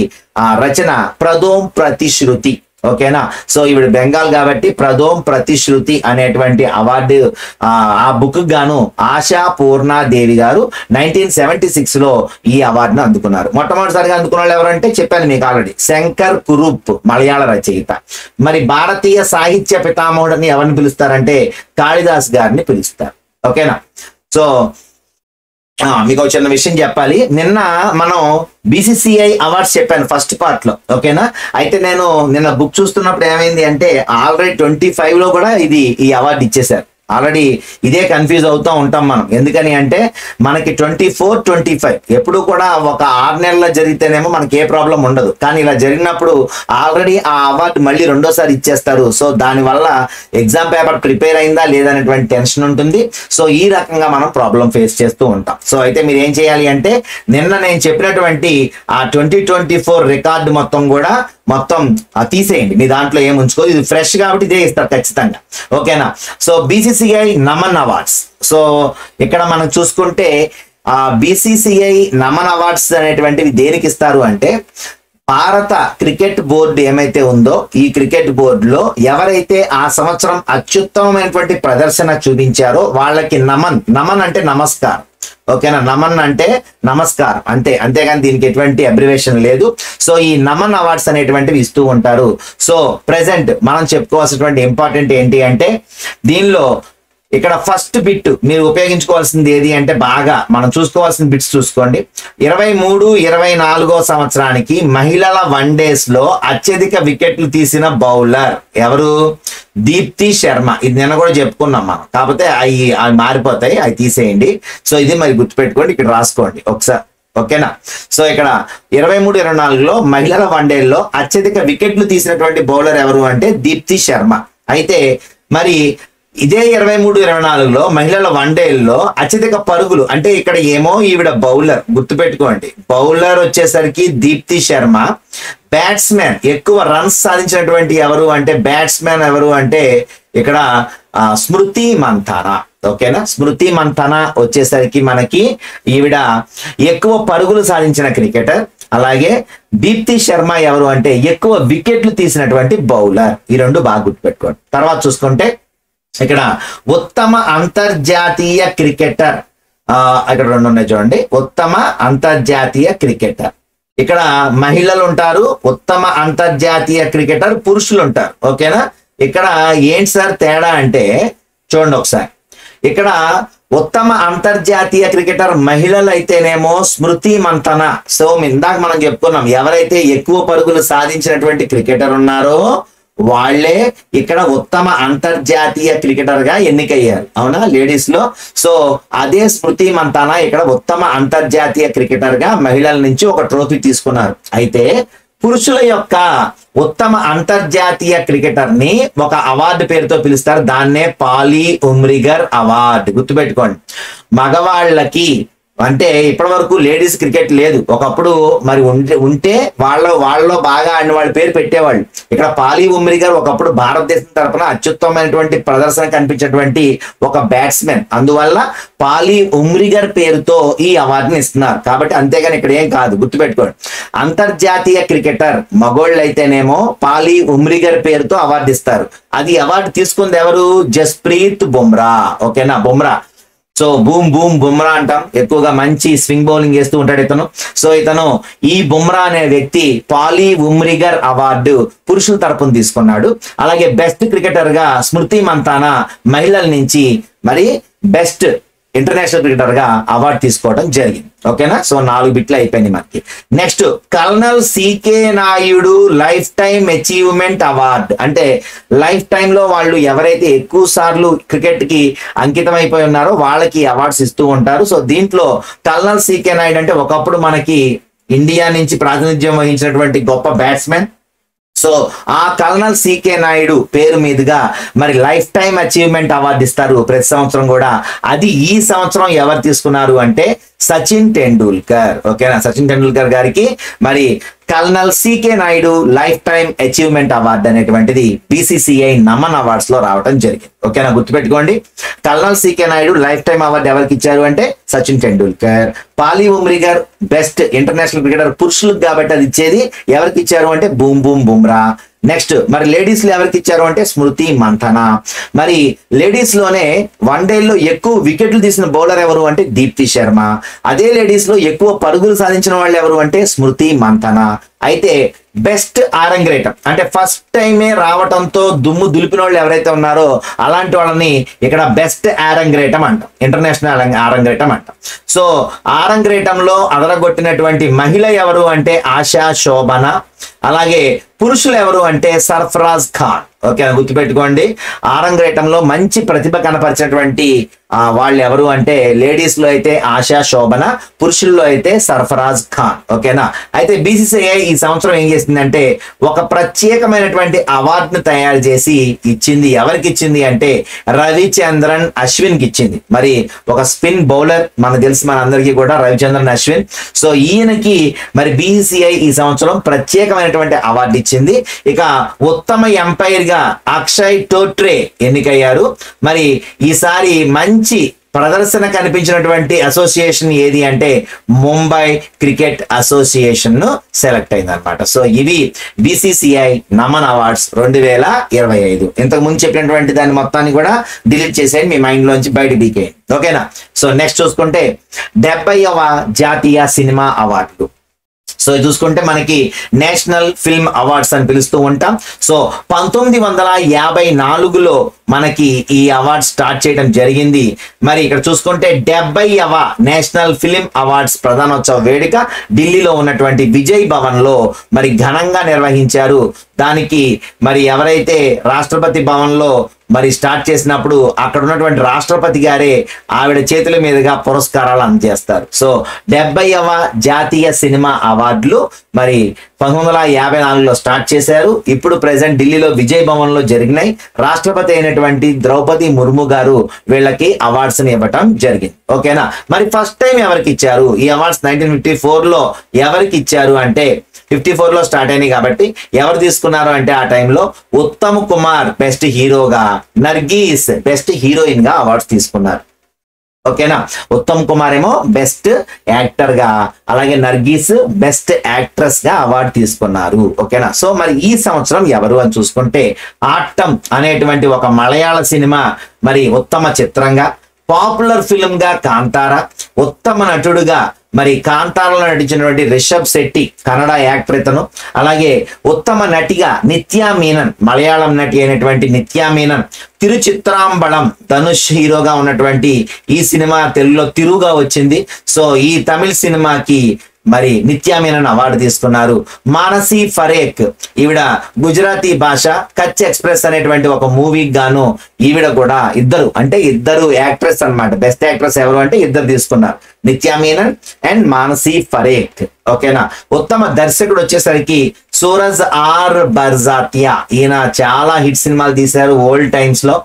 రచన ప్రథోం ప్రతిశ్రుతి. ఓకేనా, సో ఈవిడ బెంగాల్ కాబట్టి ప్రథోం ప్రతిశ్రుతి అనేటువంటి అవార్డు ఆ బుక్ గాను ఆశాపూర్ణాదేవి గారు 1976 లో ఈ అవార్డును అందుకున్నారు. మొట్టమొదటిసారిగా అందుకున్న వాళ్ళు ఎవరంటే చెప్పాను మీకు ఆల్రెడీ, శంకర్ కురూప్ మలయాళ రచయిత. మరి భారతీయ సాహిత్య పితామహుడిని ఎవరిని పిలుస్తారంటే కాళిదాస్ గారిని పిలుస్తారు. ఓకేనా, సో మీకు ఒక చిన్న విషయం చెప్పాలి. నిన్న మనం BCCI అవార్డ్స్ చెప్పాను ఫస్ట్ పార్ట్ లో. ఓకేనా, అయితే నేను నిన్న బుక్ చూస్తున్నప్పుడు ఏమైంది అంటే ఆల్రెడీ 25 లో కూడా ఈ అవార్డు ఇచ్చేశారు. ఆల్రెడీ ఇదే కన్ఫ్యూజ్ అవుతూ ఉంటాం మనం. ఎందుకని అంటే మనకి 24, 25 ఎప్పుడు కూడా ఒక 6 నెలల్లో జరిగితేనేమో మనకి ఏ ప్రాబ్లం ఉండదు. కానీ ఇలా జరిగినప్పుడు ఆల్రెడీ ఆ అవార్డు మళ్ళీ రెండోసారి ఇచ్చేస్తారు. సో దానివల్ల ఎగ్జామ్ పేపర్ ప్రిపేర్ అయిందా లేదనేటువంటి టెన్షన్ ఉంటుంది. సో ఈ రకంగా మనం ప్రాబ్లం ఫేస్ చేస్తూ ఉంటాం. సో అయితే మీరు ఏం చేయాలి అంటే నిన్న నేను చెప్పినటువంటి ఆ 2024 రికార్డు మొత్తం కూడా తీసేయండి. మీ దాంట్లో ఏం ఉంచుకోదు. ఇది ఫ్రెష్ కాబట్టి ఇదే ఇస్తారు ఖచ్చితంగా. ఓకేనా? So BCCI Naman awards. So ఇక్కడ మనం చూసుకుంటే బీసీసీఐ నమన్ అవార్డ్స్ అనేటువంటివి దేనికి ఇస్తారు అంటే భారత క్రికెట్ బోర్డు ఏమైతే ఉందో ఈ క్రికెట్ బోర్డులో ఎవరైతే ఆ సంవత్సరం అత్యుత్తమమైనటువంటి ప్రదర్శన చూపించారో వాళ్ళకి నమన్ అంటే నమస్కారం. ఓకేనా? నమన్ అంటే నమస్కారం అంతే, అంతేగాని దీనికి ఎటువంటి అబ్రివేషన్ లేదు. సో ఈ నమన్ అవార్డ్స్ అనేటువంటివి ఇస్తూ ఉంటారు. సో ప్రెసెంట్ మనం చెప్పుకోవాల్సినటువంటి ఇంపార్టెంట్ ఏంటి అంటే దీనిలో ఇక్కడ ఫస్ట్ బిట్ మీరు ఉపయోగించుకోవాల్సింది ఏది అంటే బాగా మనం చూసుకోవాల్సిన బిట్స్ చూసుకోండి. 23-24 సంవత్సరానికి మహిళల వన్డేస్ లో అత్యధిక వికెట్లు తీసిన బౌలర్ ఎవరు? దీప్తి శర్మ. ఇది నిన్న కూడా చెప్పుకున్నాం మనం, కాకపోతే అవి మారిపోతాయి, అవి తీసేయండి. సో ఇది మరి గుర్తుపెట్టుకోండి, ఇక్కడ రాసుకోండి ఒకసారి. ఓకేనా? సో ఇక్కడ 23-24లో మహిళల వన్డేల్లో అత్యధిక వికెట్లు తీసినటువంటి బౌలర్ ఎవరు అంటే దీప్తి శర్మ. అయితే మరి ఇదే 23-24లో మహిళల వన్డేల్లో అత్యధిక పరుగులు అంటే ఇక్కడ ఏమో ఈవిడ బౌలర్, గుర్తుపెట్టుకోండి. బౌలర్ వచ్చేసరికి దీప్తి శర్మ. బ్యాట్స్మెన్ ఎక్కువ రన్స్ సాధించినటువంటి ఎవరు అంటే బ్యాట్స్మెన్ ఎవరు అంటే ఇక్కడ స్మృతి మంథానా. ఓకేనా? స్మృతి మంథానా వచ్చేసరికి మనకి ఈవిడ ఎక్కువ పరుగులు సాధించిన క్రికెటర్. అలాగే దీప్తి శర్మ ఎవరు అంటే ఎక్కువ వికెట్లు తీసినటువంటి బౌలర్. ఈ రెండు బాగా గుర్తుపెట్టుకోండి. తర్వాత చూసుకుంటే ఇక్కడ ఉత్తమ అంతర్జాతీయ క్రికెటర్, ఇక్కడ రెండు ఉన్నాయి చూడండి. ఉత్తమ అంతర్జాతీయ క్రికెటర్, ఇక్కడ మహిళలు ఉంటారు. ఉత్తమ అంతర్జాతీయ క్రికెటర్ పురుషులు ఉంటారు. ఓకేనా? ఇక్కడ ఏంటి సార్ తేడా అంటే చూడండి ఒకసారి. ఇక్కడ ఉత్తమ అంతర్జాతీయ క్రికెటర్ మహిళలు అయితేనేమో స్మృతి మంథానా. సో ఇందాక మనం చెప్పుకున్నాం ఎవరైతే ఎక్కువ పరుగులు సాధించినటువంటి క్రికెటర్ ఉన్నారో వాళ్లే ఇక్కడ ఉత్తమ అంతర్జాతీయ క్రికెటర్ గా ఎన్నికయ్యారు. అవునా? లేడీస్ లో. సో అదే స్మృతి మంథానా ఇక్కడ ఉత్తమ అంతర్జాతీయ క్రికెటర్ గా మహిళల నుంచి ఒక ట్రోఫీ తీసుకున్నారు. అయితే పురుషుల యొక్క ఉత్తమ అంతర్జాతీయ క్రికెటర్ ని ఒక అవార్డు పేరుతో పిలుస్తారు. దాన్నే పాలీ ఉమ్రిగర్ అవార్డు. గుర్తుపెట్టుకోండి. మగవాళ్ళకి అంటే ఇప్పటి వరకు లేడీస్ క్రికెట్ లేదు. ఒకప్పుడు మరి ఉంటే వాళ్ళలో బాగా ఆడిన వాళ్ళ పేరు పెట్టేవాళ్ళు. ఇక్కడ పాలీ ఉమ్రిగర్ ఒకప్పుడు భారతదేశం తరఫున అత్యుత్తమైనటువంటి ప్రదర్శన కనిపించేటువంటి ఒక బ్యాట్స్మెన్. అందువల్ల పాలీ ఉమ్రిగర్ పేరుతో ఈ అవార్డుని ఇస్తున్నారు. కాబట్టి అంతేగాని ఇక్కడ ఏం కాదు, గుర్తుపెట్టుకోండి. అంతర్జాతీయ క్రికెటర్ మగోళ్ళు అయితేనేమో పాలీ ఉమ్రిగర్ పేరుతో అవార్డు ఇస్తారు. అది అవార్డు తీసుకుంది ఎవరు? జస్ప్రీత్ బుమ్రా. ఓకేనా? Bumrah. So boom boom Bumrah అంటాం. ఎక్కువగా మంచి స్వింగ్ బౌలింగ్ చేస్తూ ఉంటాడు ఇతను. సో ఇతను ఈ బుమ్రా అనే వ్యక్తి పాలీ ఉమ్రిగర్ అవార్డు పురుషుల తరపున తీసుకున్నాడు. అలాగే బెస్ట్ క్రికెటర్ గా స్మృతి మంథానా మహిళల నుంచి మరి బెస్ట్ ఇంటర్నేషనల్ క్రికెటర్ గా అవార్డు తీసుకోవడం జరిగింది. ఓకేనా? సో 4 బిట్లు అయిపోయింది మనకి. Next colonel C K Naidu life time achievement award. అంటే లైఫ్ టైమ్ లో వాళ్ళు ఎవరైతే ఎక్కువ సార్లు క్రికెట్ కి అంకితం అయిపోయి ఉన్నారో వాళ్ళకి అవార్డ్స్ ఇస్తూ ఉంటారు. సో దీంట్లో కల్నల్ సికే నాయుడు అంటే ఒకప్పుడు మనకి ఇండియా నుంచి ప్రాతినిధ్యం వహించినటువంటి గొప్ప బ్యాట్స్మెన్. సో ఆ కల్నల్ సికే నాయుడు పేరు మీదుగా మరి లైఫ్ టైమ్ అచీవ్మెంట్ అవార్డు ఇస్తారు ప్రతి సంవత్సరం కూడా. అది ఈ సంవత్సరం ఎవరు తీసుకున్నారు అంటే సచిన్ టెండూల్కర్. ఓకేనా? సచిన్ టెండూల్కర్ గారికి మరి colonel C K Naidu life time achievement award అనేటువంటిది బీసీసీఐ నమన్ అవార్డ్స్ లో రావడం జరిగింది. ఓకేనా? గుర్తుపెట్టుకోండి. Colonel C K Naidu life time award ఎవరికి ఇచ్చారు అంటే Sachin Tendulkar. Polly Umrigar best international cricketer పురుషులకు కాబట్టి అది ఇచ్చేది ఎవరికి ఇచ్చారు అంటే బూమ్ బూమ్ బుమ్రా. నెక్స్ట్ మరి లేడీస్ లో ఎవరికి ఇచ్చారు అంటే స్మృతి మంథానా. మరి లేడీస్ లోనే వన్డేల్లో ఎక్కువ వికెట్లు తీసిన బౌలర్ ఎవరు అంటే దీప్తి శర్మ. అదే లేడీస్ లో ఎక్కువ పరుగులు సాధించిన వాళ్ళు ఎవరు అంటే స్మృతి మంథానా. అయితే బెస్ట్ ఆరంగ్రేటం అంటే ఫస్ట్ టైమే రావటంతో దుమ్ము దులిపిన వాళ్ళు ఎవరైతే ఉన్నారో అలాంటి వాళ్ళని ఇక్కడ బెస్ట్ ఆరంగ్రేటం అంటాం, ఇంటర్నేషనల్ ఆరంగ్రేటం అంటాం. సో ఆరంగ్రేటంలో అదరగొట్టినటువంటి మహిళ ఎవరు అంటే ఆశా శోభన. అలాగే పురుషులు ఎవరు అంటే సర్ఫరాజ్ ఖాన్. ఓకే, గుర్తుపెట్టుకోండి. ఆరంగేటంలో మంచి ప్రతిభ కనపరిచినటువంటి వాళ్ళు ఎవరు అంటే లేడీస్ లో అయితే ఆశా శోభన, పురుషుల్లో అయితే సర్ఫరాజ్ ఖాన్. ఓకేనా. అయితే బీసీసీఐ ఈ సంవత్సరం ఏం చేసిందంటే ఒక ప్రత్యేకమైనటువంటి అవార్డును తయారు చేసి ఇచ్చింది. ఎవరికి ఇచ్చింది అంటే రవిచంద్రన్ అశ్విన్ కి ఇచ్చింది. మరి ఒక స్పిన్ బౌలర్, మనకు తెలుసు మనందరికీ కూడా రవిచంద్రన్ అశ్విన్. సో ఈయనకి మరి బీసీసీఐ ఈ సంవత్సరం ప్రత్యేకమైనటువంటి అవార్డు ఇచ్చింది. ఇక ఉత్తమ ఎంపైర్ గా అక్షయ్ టోట్రే ఎన్నికయ్యారు. మరి ఈసారి మంచి ప్రదర్శన కనిపించినటువంటి అసోసియేషన్ ఏది అంటే ముంబై క్రికెట్ అసోసియేషన్ ను సెలెక్ట్ అయింది అనమాట. సో ఇవి బీసీసీఐ నమన్ అవార్డ్స్ 2025. ఇంతకు ముందు చెప్పినటువంటి దాన్ని మొత్తాన్ని కూడా డిలీట్ చేసేయండి, మీ మైండ్ లోంచి బయట బీకేయండి. ఓకేనా. సో నెక్స్ట్ చూసుకుంటే 70వ జాతీయ సినిమా అవార్డులు. సో చూసుకుంటే మనకి నేషనల్ ఫిల్మ్ అవార్డ్స్ అని పిలుస్తూ ఉంటాం. సో 1954లో మనకి ఈ అవార్డ్స్ స్టార్ట్ చేయడం జరిగింది. మరి ఇక్కడ చూసుకుంటే 70వ నేషనల్ ఫిల్మ్ అవార్డ్స్ ప్రధానోత్సవ వేడుక ఢిల్లీలో ఉన్నటువంటి విజయ్ భవన్ లో మరి ఘనంగా నిర్వహించారు. దానికి మరి ఎవరైతే రాష్ట్రపతి భవన్ లో మరి స్టార్ట్ చేసినప్పుడు అక్కడ ఉన్నటువంటి రాష్ట్రపతి గారే ఆవిడ చేతుల మీదుగా పురస్కారాలు అందజేస్తారు. సో 70వ జాతీయ సినిమా అవార్డులు మరి 1954లో స్టార్ట్ చేశారు. ఇప్పుడు ప్రెసెంట్ ఢిల్లీలో విజయ్ భవన్ లో జరిగినాయి. రాష్ట్రపతి అయినటువంటి ద్రౌపది ముర్ము గారు వీళ్ళకి అవార్డ్స్ ని ఇవ్వటం జరిగింది. ఓకేనా. మరి ఫస్ట్ టైం ఎవరికి ఇచ్చారు ఈ అవార్డ్స్? 1954లో ఎవరికి ఇచ్చారు అంటే 54లో స్టార్ట్ అయినాయి కాబట్టి ఎవరు తీసుకున్నారు అంటే ఆ టైంలో ఉత్తమ్ కుమార్ బెస్ట్ హీరోగా, నర్గీస్ బెస్ట్ హీరోయిన్ గా అవార్డ్స్ తీసుకున్నారు. ఓకేనా. ఉత్తమ్ కుమార్ ఏమో బెస్ట్ యాక్టర్ గా, అలాగే నర్గీస్ బెస్ట్ యాక్ట్రెస్ గా అవార్డు తీసుకున్నారు. ఓకేనా. సో మరి ఈ సంవత్సరం ఎవరు అని చూసుకుంటే ఆట్టం అనేటువంటి ఒక మలయాళ సినిమా మరి ఉత్తమ చిత్రంగా, పాపులర్ ఫిల్మ్ గా కాంతారా, ఉత్తమ నటుడుగా మరి కాంతారలో నటించినటువంటి రిషబ్ శెట్టి కన్నడ యాక్టర్ ఇతను, అలాగే ఉత్తమ నటిగా నిత్యా మీనన్ మలయాళం నటి అయినటువంటి నిత్యా మీనన్, తిరుచిత్రాంబళం ధనుష్ హీరోగా ఉన్నటువంటి ఈ సినిమా తెలుగులో తిరుగా వచ్చింది. సో ఈ తమిళ సినిమాకి మరి నిత్యా మీనన్ అవార్డు తీసుకున్నారు. మానసి ఫరేక్ ఈవిడ గుజరాతీ భాష కచ్ ఎక్స్ప్రెస్ అనేటువంటి ఒక మూవీకి గాను ఈవిడ కూడా ఇద్దరు యాక్ట్రెస్ అన్నమాట. బెస్ట్ యాక్ట్రెస్ ఎవరు అంటే ఇద్దరు తీసుకున్నారు, నిత్యా మీనన్ అండ్ మానసి ఫరేక్. ఓకేనా. ఉత్తమ దర్శకుడు వచ్చేసరికి సూరజ్ ఆర్ బర్జాతియా, ఈయన చాలా హిట్ సినిమాలు తీశారు ఓల్డ్ టైమ్స్ లో.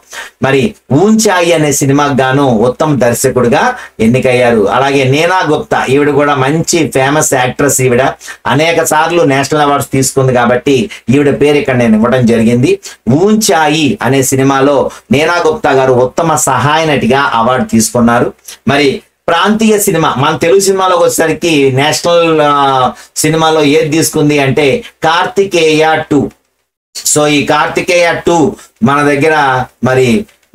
మరి ఊంచాయి అనే సినిమాకి గాను ఉత్తమ దర్శకుడిగా ఎన్నికయ్యారు. అలాగే నేనా గుప్తా ఈవిడ కూడా మంచి ఫేమస్ యాక్ట్రెస్. ఈవిడ అనేక సార్లు నేషనల్ అవార్డ్స్ తీసుకుంది కాబట్టి ఈవిడ పేరు ఇక్కడ నేను ఇవ్వడం జరిగింది. ఊంచాయి అనే సినిమాలో నేనా గుప్తా గారు ఉత్తమ సహాయ నటిగా అవార్డు తీసుకున్నారు. మరి ప్రాంతీయ సినిమా మన తెలుగు సినిమాలోకి వచ్చేసరికి నేషనల్ సినిమాలో ఏది తీసుకుంది అంటే కార్తికేయ 2. సో ఈ కార్తికేయ 2 మన దగ్గర మరి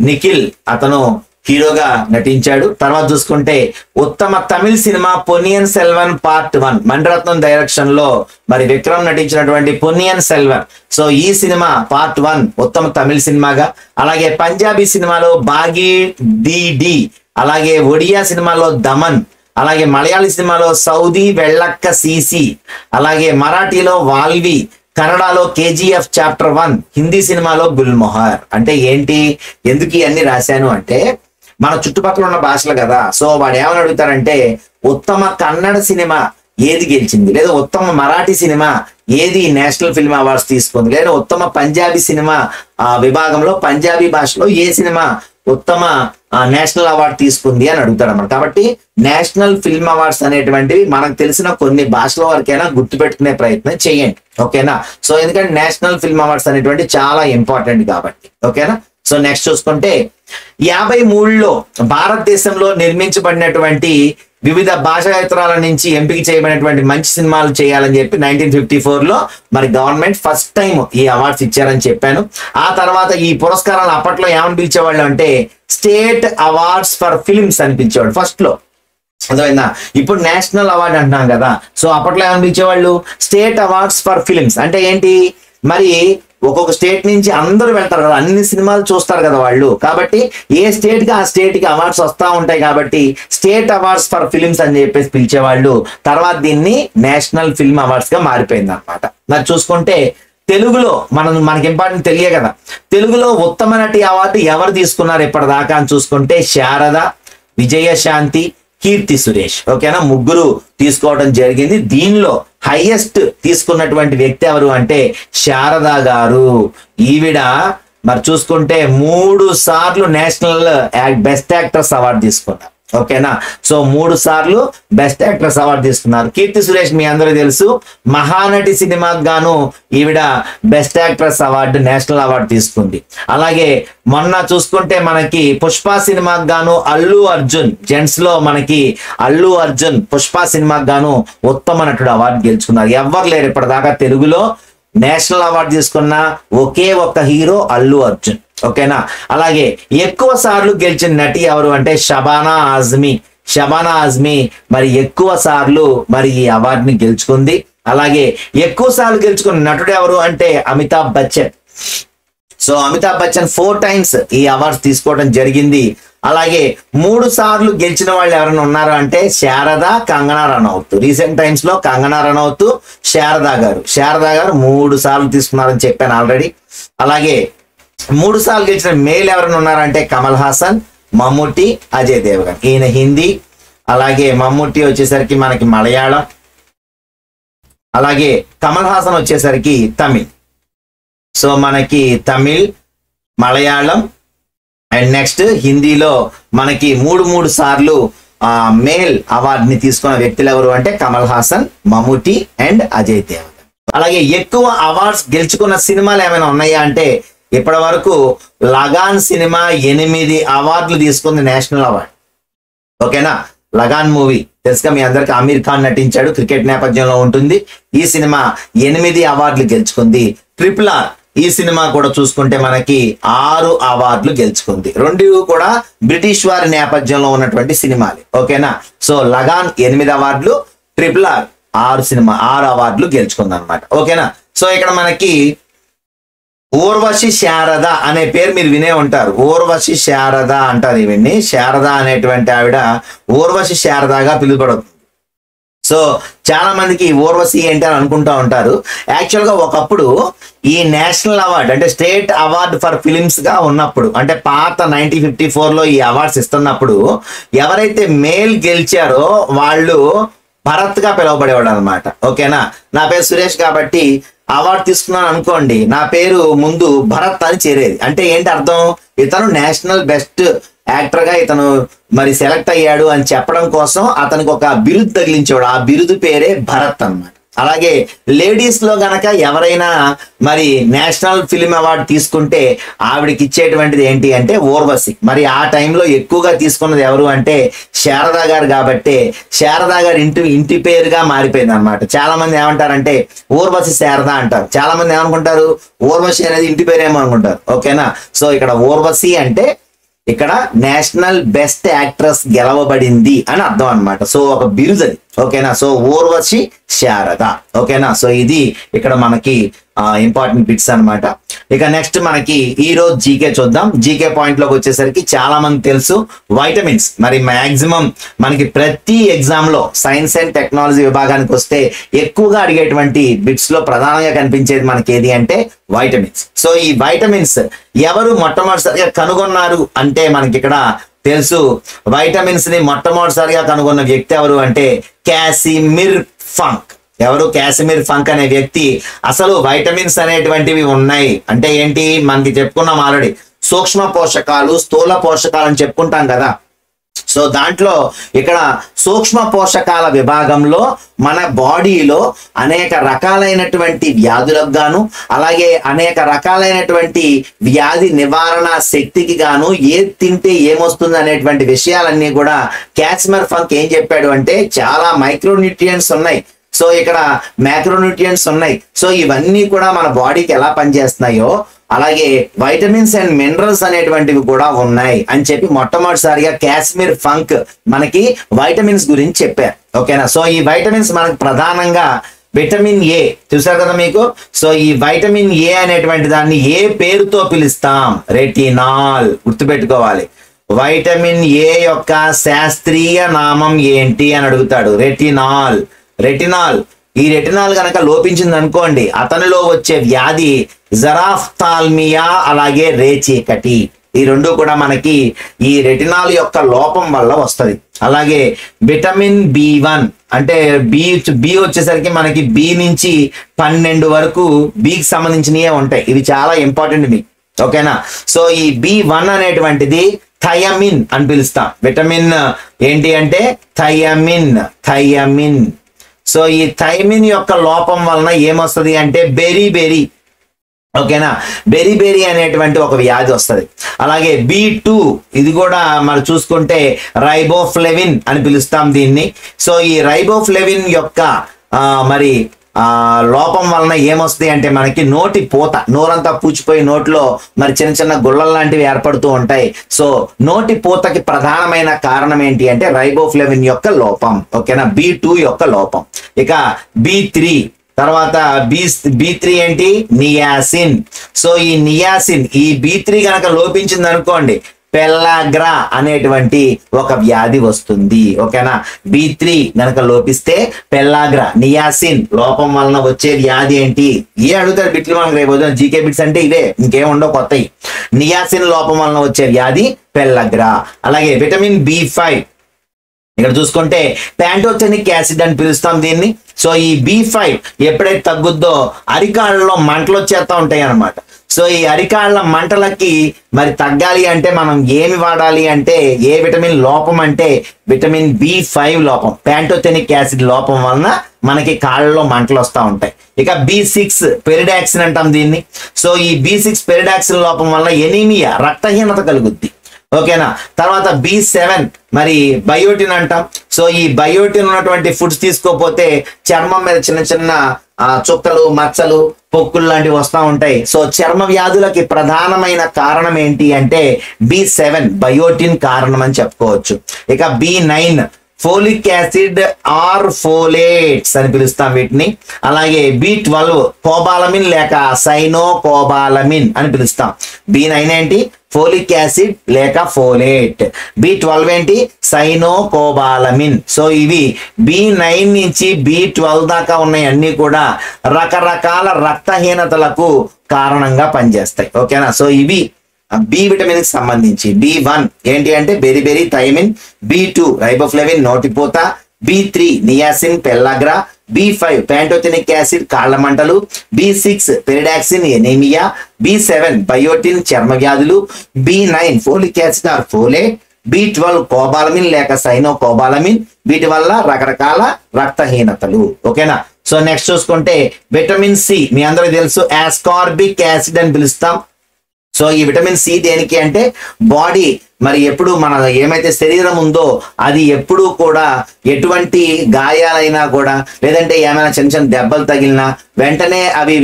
నిఖిల్ అతను హీరోగా నటించాడు. తర్వాత చూసుకుంటే ఉత్తమ తమిళ సినిమా పొన్నియన్ సెల్వన్ పార్ట్ 1 మణిరత్నం డైరెక్షన్ లో మరి విక్రమ్ నటించినటువంటి పొన్నియన్ సెల్వన్. సో ఈ సినిమా పార్ట్ 1 ఉత్తమ తమిళ సినిమాగా, అలాగే పంజాబీ సినిమాలో బాగి డి, అలాగే ఒడియా సినిమాలో దమన్, అలాగే మలయాళీ సినిమాలో సౌదీ వెళ్ళక్క సీసీ, అలాగే మరాఠీలో వాల్వి, కన్నడలో కేజీఎఫ్ చాప్టర్ 1, హిందీ సినిమాలో గుల్మొహర్. అంటే ఏంటి, ఎందుకు ఇవన్నీ రాశాను అంటే మన చుట్టుపక్కల ఉన్న భాషలు కదా. సో వాడు ఏమని అడుగుతారంటే ఉత్తమ కన్నడ సినిమా ఏది గెలిచింది, లేదా ఉత్తమ మరాఠీ సినిమా ఏది నేషనల్ ఫిల్మ్ అవార్డ్స్ తీసుకుంది, లేదా ఉత్తమ పంజాబీ సినిమా విభాగంలో పంజాబీ భాషలో ఏ సినిమా ఉత్తమ నేషనల్ అవార్డు తీసుకుంది అని అడుగుతాడు అన్నమాట. కాబట్టి నేషనల్ ఫిల్మ్ అవార్డ్స్ అనేటువంటివి మనకు తెలిసిన కొన్ని భాషల వరకైనా గుర్తుపెట్టుకునే ప్రయత్నం చేయండి. ఓకేనా. సో ఎందుకంటే నేషనల్ ఫిల్మ్ అవార్డ్స్ అనేటువంటి చాలా ఇంపార్టెంట్ కాబట్టి. ఓకేనా. సో నెక్స్ట్ చూసుకుంటే 53లో భారతదేశంలో నిర్మించబడినటువంటి వివిధ భాషాయత్రాల నుంచి ఎంపిక చేయబడినటువంటి మంచి సినిమాలు చేయాలని చెప్పి 1954లో మరి గవర్నమెంట్ ఫస్ట్ టైం ఈ అవార్డ్స్ ఇచ్చారని చెప్పాను. ఆ తర్వాత ఈ పురస్కారాలు అప్పట్లో ఏమని పిలిచేవాళ్ళు అంటే స్టేట్ అవార్డ్స్ ఫర్ ఫిల్మ్స్ అని పిలిచేవాడు ఫస్ట్ లో. అర్థమైందా. ఇప్పుడు నేషనల్ అవార్డు అంటున్నాం కదా. సో అప్పట్లో ఏమని పిలిచేవాళ్ళు స్టేట్ అవార్డ్స్ ఫర్ ఫిల్మ్స్. అంటే ఏంటి, మరి ఒక్కొక్క స్టేట్ నుంచి అందరూ వెళ్తారు కదా, అన్ని సినిమాలు చూస్తారు కదా వాళ్ళు. కాబట్టి ఏ స్టేట్ కి ఆ స్టేట్ కి అవార్డ్స్ వస్తూ ఉంటాయి కాబట్టి స్టేట్ అవార్డ్స్ ఫర్ ఫిల్మ్స్ అని చెప్పేసి పిలిచేవాళ్ళు. తర్వాత దీన్ని నేషనల్ ఫిల్మ్ అవార్డ్స్ గా మారిపోయింది అనమాట. మరి చూసుకుంటే తెలుగులో మనకి ఇంపార్టెంట్ తెలియ కదా, తెలుగులో ఉత్తమ నటి అవార్డు ఎవరు తీసుకున్నారు ఇప్పటిదాకా అని చూసుకుంటే శారద, విజయశాంతి, కీర్తి సురేష్. ఓకేనా, ముగ్గురు తీసుకోవడం జరిగింది. దీనిలో హైయెస్ట్ తీసుకున్నటువంటి వ్యక్తి ఎవరు అంటే శారద గారు. ఈవిడ మరి చూసుకుంటే 3 సార్లు నేషనల్ బెస్ట్ యాక్ట్రెస్ అవార్డు తీసుకున్నారు. ఓకేనా, సో 3 సార్లు బెస్ట్ యాక్ట్రెస్ అవార్డు తీసుకున్నారు. కీర్తి సురేష్ మీ అందరూ తెలుసు, మహానటి సినిమాకు గాను ఈవిడ best actress award national award తీసుకుంది. అలాగే మొన్న చూసుకుంటే మనకి పుష్ప సినిమాకు గాను అల్లు అర్జున్, జెంట్స్ లో మనకి అల్లు అర్జున్ పుష్ప సినిమాకు గాను ఉత్తమ నటుడు అవార్డు గెలుచుకున్నారు. ఎవ్వరు లేరు ఇప్పటిదాకా తెలుగులో నేషనల్ అవార్డు తీసుకున్న ఒకే ఒక్క హీరో అల్లు అర్జున్. ఓకేనా, అలాగే ఎక్కువ సార్లు గెలిచిన నటి ఎవరు అంటే షబానా ఆజ్మీ. షబానా ఆజ్మీ మరి ఎక్కువ సార్లు మరి ఈ అవార్డుని గెలుచుకుంది. అలాగే ఎక్కువ సార్లు గెలుచుకున్న నటుడు ఎవరు అంటే అమితాబ్ బచ్చన్. సో అమితాబ్ బచ్చన్ 4 times ఈ అవార్డ్స్ తీసుకోవడం జరిగింది. అలాగే 3 సార్లు గెలిచిన వాళ్ళు ఎవరైనా ఉన్నారు అంటే శారద, కంగనా రనౌత్. రీసెంట్ టైమ్స్ లో కంగనా రనౌత్, శారద గారు 3 సార్లు తీసుకున్నారని చెప్పాను ఆల్రెడీ. అలాగే 3 సార్లు గెలిచిన మేల్ ఎవరైనా ఉన్నారంటే కమల్ హాసన్, మమ్ముట్టి, అజయ్ దేవగన్. ఈయన హిందీ. అలాగే మమ్ముట్టి వచ్చేసరికి మనకి మలయాళం. అలాగే కమల్ హాసన్ వచ్చేసరికి తమిళ్. సో మనకి తమిళ్, మలయాళం అండ్ నెక్స్ట్ హిందీలో మనకి 3 సార్లు మేల్ అవార్డుని తీసుకున్న వ్యక్తులు ఎవరు అంటే కమల్ హాసన్, మమ్ముట్టి అండ్ అజయ్ దేవగన్. అలాగే ఎక్కువ అవార్డ్స్ గెలుచుకున్న సినిమాలు ఏమైనా ఉన్నాయా అంటే ఇప్పటి వరకు లగాన్ సినిమా 8 అవార్డులు తీసుకుంది నేషనల్ అవార్డు. ఓకేనా, లగాన్ మూవీ తెలుసుగా మీ అందరికి, ఆమీర్ ఖాన్ నటించాడు, క్రికెట్ నేపథ్యంలో ఉంటుంది. ఈ సినిమా 8 అవార్డులు గెలుచుకుంది. RRR ఈ సినిమా కూడా చూసుకుంటే మనకి 6 అవార్డులు గెలుచుకుంది. 2 కూడా బ్రిటిష్ వారి నేపథ్యంలో ఉన్నటువంటి సినిమాలు. ఓకేనా, సో లగాన్ 8 అవార్డులు, RRR 6 అవార్డులు గెలుచుకుంది అనమాట. ఓకేనా, సో ఇక్కడ మనకి ఊర్వశి శారద అనే పేరు మీరు వినే ఉంటారు. ఊర్వశి శారద అంటారు ఈవిడ్ని. శారద అనేటువంటి ఆవిడ ఊర్వశి శారదగా పిలువబడుతుంది. సో చాలా మందికి ఊర్వశి ఏంటి అని అనుకుంటా ఉంటారు. యాక్చువల్ గా ఒకప్పుడు ఈ నేషనల్ అవార్డు అంటే స్టేట్ అవార్డు ఫర్ ఫిలిమ్స్ గా ఉన్నప్పుడు, అంటే పాత 1954లో ఈ అవార్డ్స్ ఇస్తున్నప్పుడు ఎవరైతే మేల్ గెలిచారో వాళ్ళు భరత్ గా పిలువబడేవాడు అనమాట. ఓకేనా, నా పేరు సురేష్ కాబట్టి అవార్డు తీసుకున్నాను అనుకోండి, నా పేరు ముందు భరత్ అని చేరేది. అంటే ఏంటి అర్థం, ఇతను నేషనల్ బెస్ట్ యాక్టర్ గా ఇతను మరి సెలెక్ట్ అయ్యాడు అని చెప్పడం కోసం అతనికి ఒక బిరుదు తగిలించాడు. ఆ బిరుదు పేరే భరత్ అన్నమాట. అలాగే లేడీస్ లో గనక ఎవరైనా మరి నేషనల్ ఫిలిం అవార్డు తీసుకుంటే ఆవిడకి ఇచ్చేటువంటిది ఏంటి అంటే ఊర్వశి. మరి ఆ టైంలో ఎక్కువగా తీసుకున్నది ఎవరు అంటే శారద గారు. కాబట్టి శారద గారు ఇంటి పేరుగా మారిపోయింది అనమాట. చాలా మంది ఏమంటారంటే ఊర్వశి శారద అంటారు. చాలా మంది ఏమనుకుంటారు ఊర్వశి అనేది ఇంటి పేరేమో అనుకుంటారు. ఓకేనా, సో ఇక్కడ ఊర్వశి అంటే ఇక్కడ నేషనల్ బెస్ట్ యాక్ట్రెస్ గెలవబడింది అని అర్థం అనమాట. సో ఒక బిరుదది. ఓకేనా, సో ఊర్వశి శారద. ఓకేనా, సో ఇది ఇక్కడ మనకి ఇంపార్టెంట్ బిట్స్ అనమాట. ఇక నెక్స్ట్ మనకి ఈ రోజు జీకే చూద్దాం. జీకే పాయింట్ లోకి వచ్చేసరికి చాలా మంది తెలుసు వైటమిన్స్. మరి మాక్సిమం మనకి ప్రతి ఎగ్జామ్ లో సైన్స్ అండ్ టెక్నాలజీ విభాగానికి వస్తే ఎక్కువగా అడిగేటువంటి బిట్స్ లో ప్రధానంగా కనిపించేది మనకి ఏది అంటే వైటమిన్స్. సో ఈ వైటమిన్స్ ఎవరు మొట్టమొదటిసారిగా కనుగొన్నారు అంటే మనకి ఇక్కడ తెలుసు. వైటమిన్స్ ని మొట్టమొదటిసారిగా కనుగొన్న వ్యక్తి ఎవరు అంటే క్యాసిమిర్ ఫంక్. ఎవరు? క్యాసిమిర్ ఫంక్ అనే వ్యక్తి అసలు వైటమిన్స్ అనేటువంటివి ఉన్నాయి అంటే ఏంటి మనకి చెప్పుకున్నాం ఆల్రెడీ. సూక్ష్మ పోషకాలు, స్థూల పోషకాలు అని చెప్పుకుంటాం కదా. సో దాంట్లో ఇక్కడ సూక్ష్మ పోషకాల విభాగంలో మన బాడీలో అనేక రకాలైనటువంటి వ్యాధులకు గాను, అలాగే అనేక రకాలైనటువంటి వ్యాధి నివారణ శక్తికి గాను ఏది తింటే ఏమొస్తుంది అనేటువంటి విషయాలన్నీ కూడా క్యాసిమిర్ ఫంక్ ఏం చెప్పాడు అంటే చాలా మైక్రోన్యూట్రియంట్స్ ఉన్నాయి, సో ఇక్కడ మ్యాక్రోన్యూట్రియంట్స్ ఉన్నాయి. సో ఇవన్నీ కూడా మన బాడీకి ఎలా పనిచేస్తున్నాయో అలాగే వైటమిన్స్ అండ్ మినరల్స్ అనేటువంటివి కూడా ఉన్నాయి అని చెప్పి మొట్టమొదటిసారిగా క్యాసిమిర్ ఫంక్ మనకి వైటమిన్స్ గురించి చెప్పారు. ఓకేనా, సో ఈ వైటమిన్స్ మనకు ప్రధానంగా విటమిన్ ఏ చూసారు కదా మీకు. సో ఈ వైటమిన్ ఏ అనేటువంటి దాన్ని ఏ పేరుతో పిలుస్తాం? రెటినాల్. గుర్తుపెట్టుకోవాలి. వైటమిన్ ఏ యొక్క శాస్త్రీయ నామం ఏంటి అని అడుగుతాడు. రెటినాల్. రెటినాల్ ఈ రెటినాల్ గనక లోపించింది అనుకోండి, అతనిలో వచ్చే వ్యాధి జరాఫ్థాల్మియా అలాగే రేచీకటి. ఈ రెండు కూడా మనకి ఈ రెటినాల్ యొక్క లోపం వల్ల వస్తుంది. అలాగే విటమిన్ B1 అంటే బి వచ్చేసరికి మనకి బి నుంచి 12 వరకు బికి సంబంధించినవే ఉంటాయి. ఇవి చాలా ఇంపార్టెంట్ మీకు, ఓకేనా. సో ఈ B1 అనేటువంటిది థయమిన్ అని పిలుస్తాం. విటమిన్ ఏంటి అంటే థయమిన్. సో ఈ థైమిన్ యొక్క లోపం వలన ఏమొస్తుంది అంటే బెరీ, ఓకేనా, బెరీ అనేటువంటి ఒక వ్యాధి వస్తుంది. అలాగే B2 ఇది కూడా మనం చూసుకుంటే రైబోఫ్లెవిన్ అని పిలుస్తాం దీన్ని. సో ఈ రైబోఫ్లెవిన్ యొక్క మరి లోపం వలన ఏమొస్తుంది అంటే మనకి నోటి పూత, నోరంతా పూచిపోయి నోట్లో మరి చిన్న చిన్న గుళ్ళలు లాంటివి ఏర్పడుతూ ఉంటాయి. సో నోటి పూతకి ప్రధానమైన కారణం ఏంటి అంటే రైబోఫ్లెవిన్ యొక్క లోపం, ఓకేనా, B2 యొక్క లోపం. ఇక B3 తర్వాత B3 ఏంటి నియాసిన్. సో ఈ నియాసిన్ ఈ B3 కనుక లోపించింది అనుకోండి, పెల్లాగ్రా అనేటువంటి ఒక వ్యాధి వస్తుంది, ఓకేనా. B3 గనక లోపిస్తే పెల్లాగ్రా, నియాసిన్ లోపం వలన వచ్చే వ్యాధి ఏంటి? ఏ అడుగుతారు బిట్లు మనకు రేపు జీకే బిట్స్ అంటే ఇవే, ఇంకేముండవు కొత్తవి. నియాసిన్ లోపం వలన వచ్చే వ్యాధి పెల్లాగ్రా. అలాగే విటమిన్ B5 ఇక్కడ చూసుకుంటే ప్యాంటోథెనిక్ యాసిడ్ అని పిలుస్తాం దీన్ని. సో ఈ B5 ఎప్పుడైతే తగ్గుద్దో అరికాళ్ళలో మంటలు వచ్చేస్తా ఉంటాయి అన్నమాట. సో ఈ అరికాళ్ళ మంటలకి మరి తగ్గాలి అంటే మనం ఏమి వాడాలి అంటే, ఏ విటమిన్ లోపం అంటే విటమిన్ B5 లోపం, ప్యాంటోథెనిక్ యాసిడ్ లోపం వలన మనకి కాళ్ళలో మంటలు వస్తూ ఉంటాయి. ఇక B6 పెరిడాక్సిన్ అంటాం దీన్ని. సో ఈ B6 పెరిడాక్సిన్ లోపం వల్ల ఎనీమియా, రక్తహీనత కలుగుద్ది, ఓకేనా. తర్వాత B7 మరి బయోటిన్ అంటాం. సో ఈ బయోటిన్ ఉన్నటువంటి ఫుడ్స్ తీసుకోకపోతే చర్మం మీద చిన్న చిన్న చుక్కలు, మచ్చలు, పొక్కులు లాంటివి వస్తూ ఉంటాయి. సో చర్మ వ్యాధులకి ప్రధానమైన కారణం ఏంటి అంటే B7 బయోటిన్ కారణం అని చెప్పుకోవచ్చు. ఇక B9 folic acid or folates అని పిలుస్తాం వీటిని. అలాగే B12 కోబాలమిన్ లేక సైనోకోబాలమిన్ అని పిలుస్తాం. B9 ఏంటి ఫోలిక్ యాసిడ్ లేక ఫోలేట్, B12 ఏంటి సైనోకోబాలమిన్. సో ఇవి B9 నుంచి B12 దాకా ఉన్నాయి, అన్ని కూడా రకరకాల రక్తహీనతలకు కారణంగా పనిచేస్తాయి, ఓకేనా. సో ఇవి బి విటమిన్ కి సంబంధించి. B1 ఏంటి అంటే బెరీ థైమిన్, B2 రైబోఫ్లెవిన్ నోటిపూత, B3 niacin pellagra, B5 pantothenic acid కాళ్ళ మంటలు, B6 pyridoxine anaemia, B7 biotin చర్మ వ్యాధులు, B9 folic acid or folate, B12 cobalamin లేక సైనోకోబాలమిన్, వీటి వల్ల రకరకాల రక్తహీనతలు, ఓకేనా. సో నెక్స్ట్ చూసుకుంటే విటమిన్ సి మీ అందరికీ తెలుసు ఆస్కార్బిక్ యాసిడ్ అని పిలుస్తాం. సో ఈ విటమిన్ సి దేనికి అంటే బాడీ మరి ఎప్పుడు మన ఏమైతే శరీరం ఉందో అది ఎప్పుడూ కూడా ఎటువంటి గాయాలైనా కూడా లేదంటే ఏమైనా చిన్న చిన్న దెబ్బలు తగిలినా వెంటనే అవి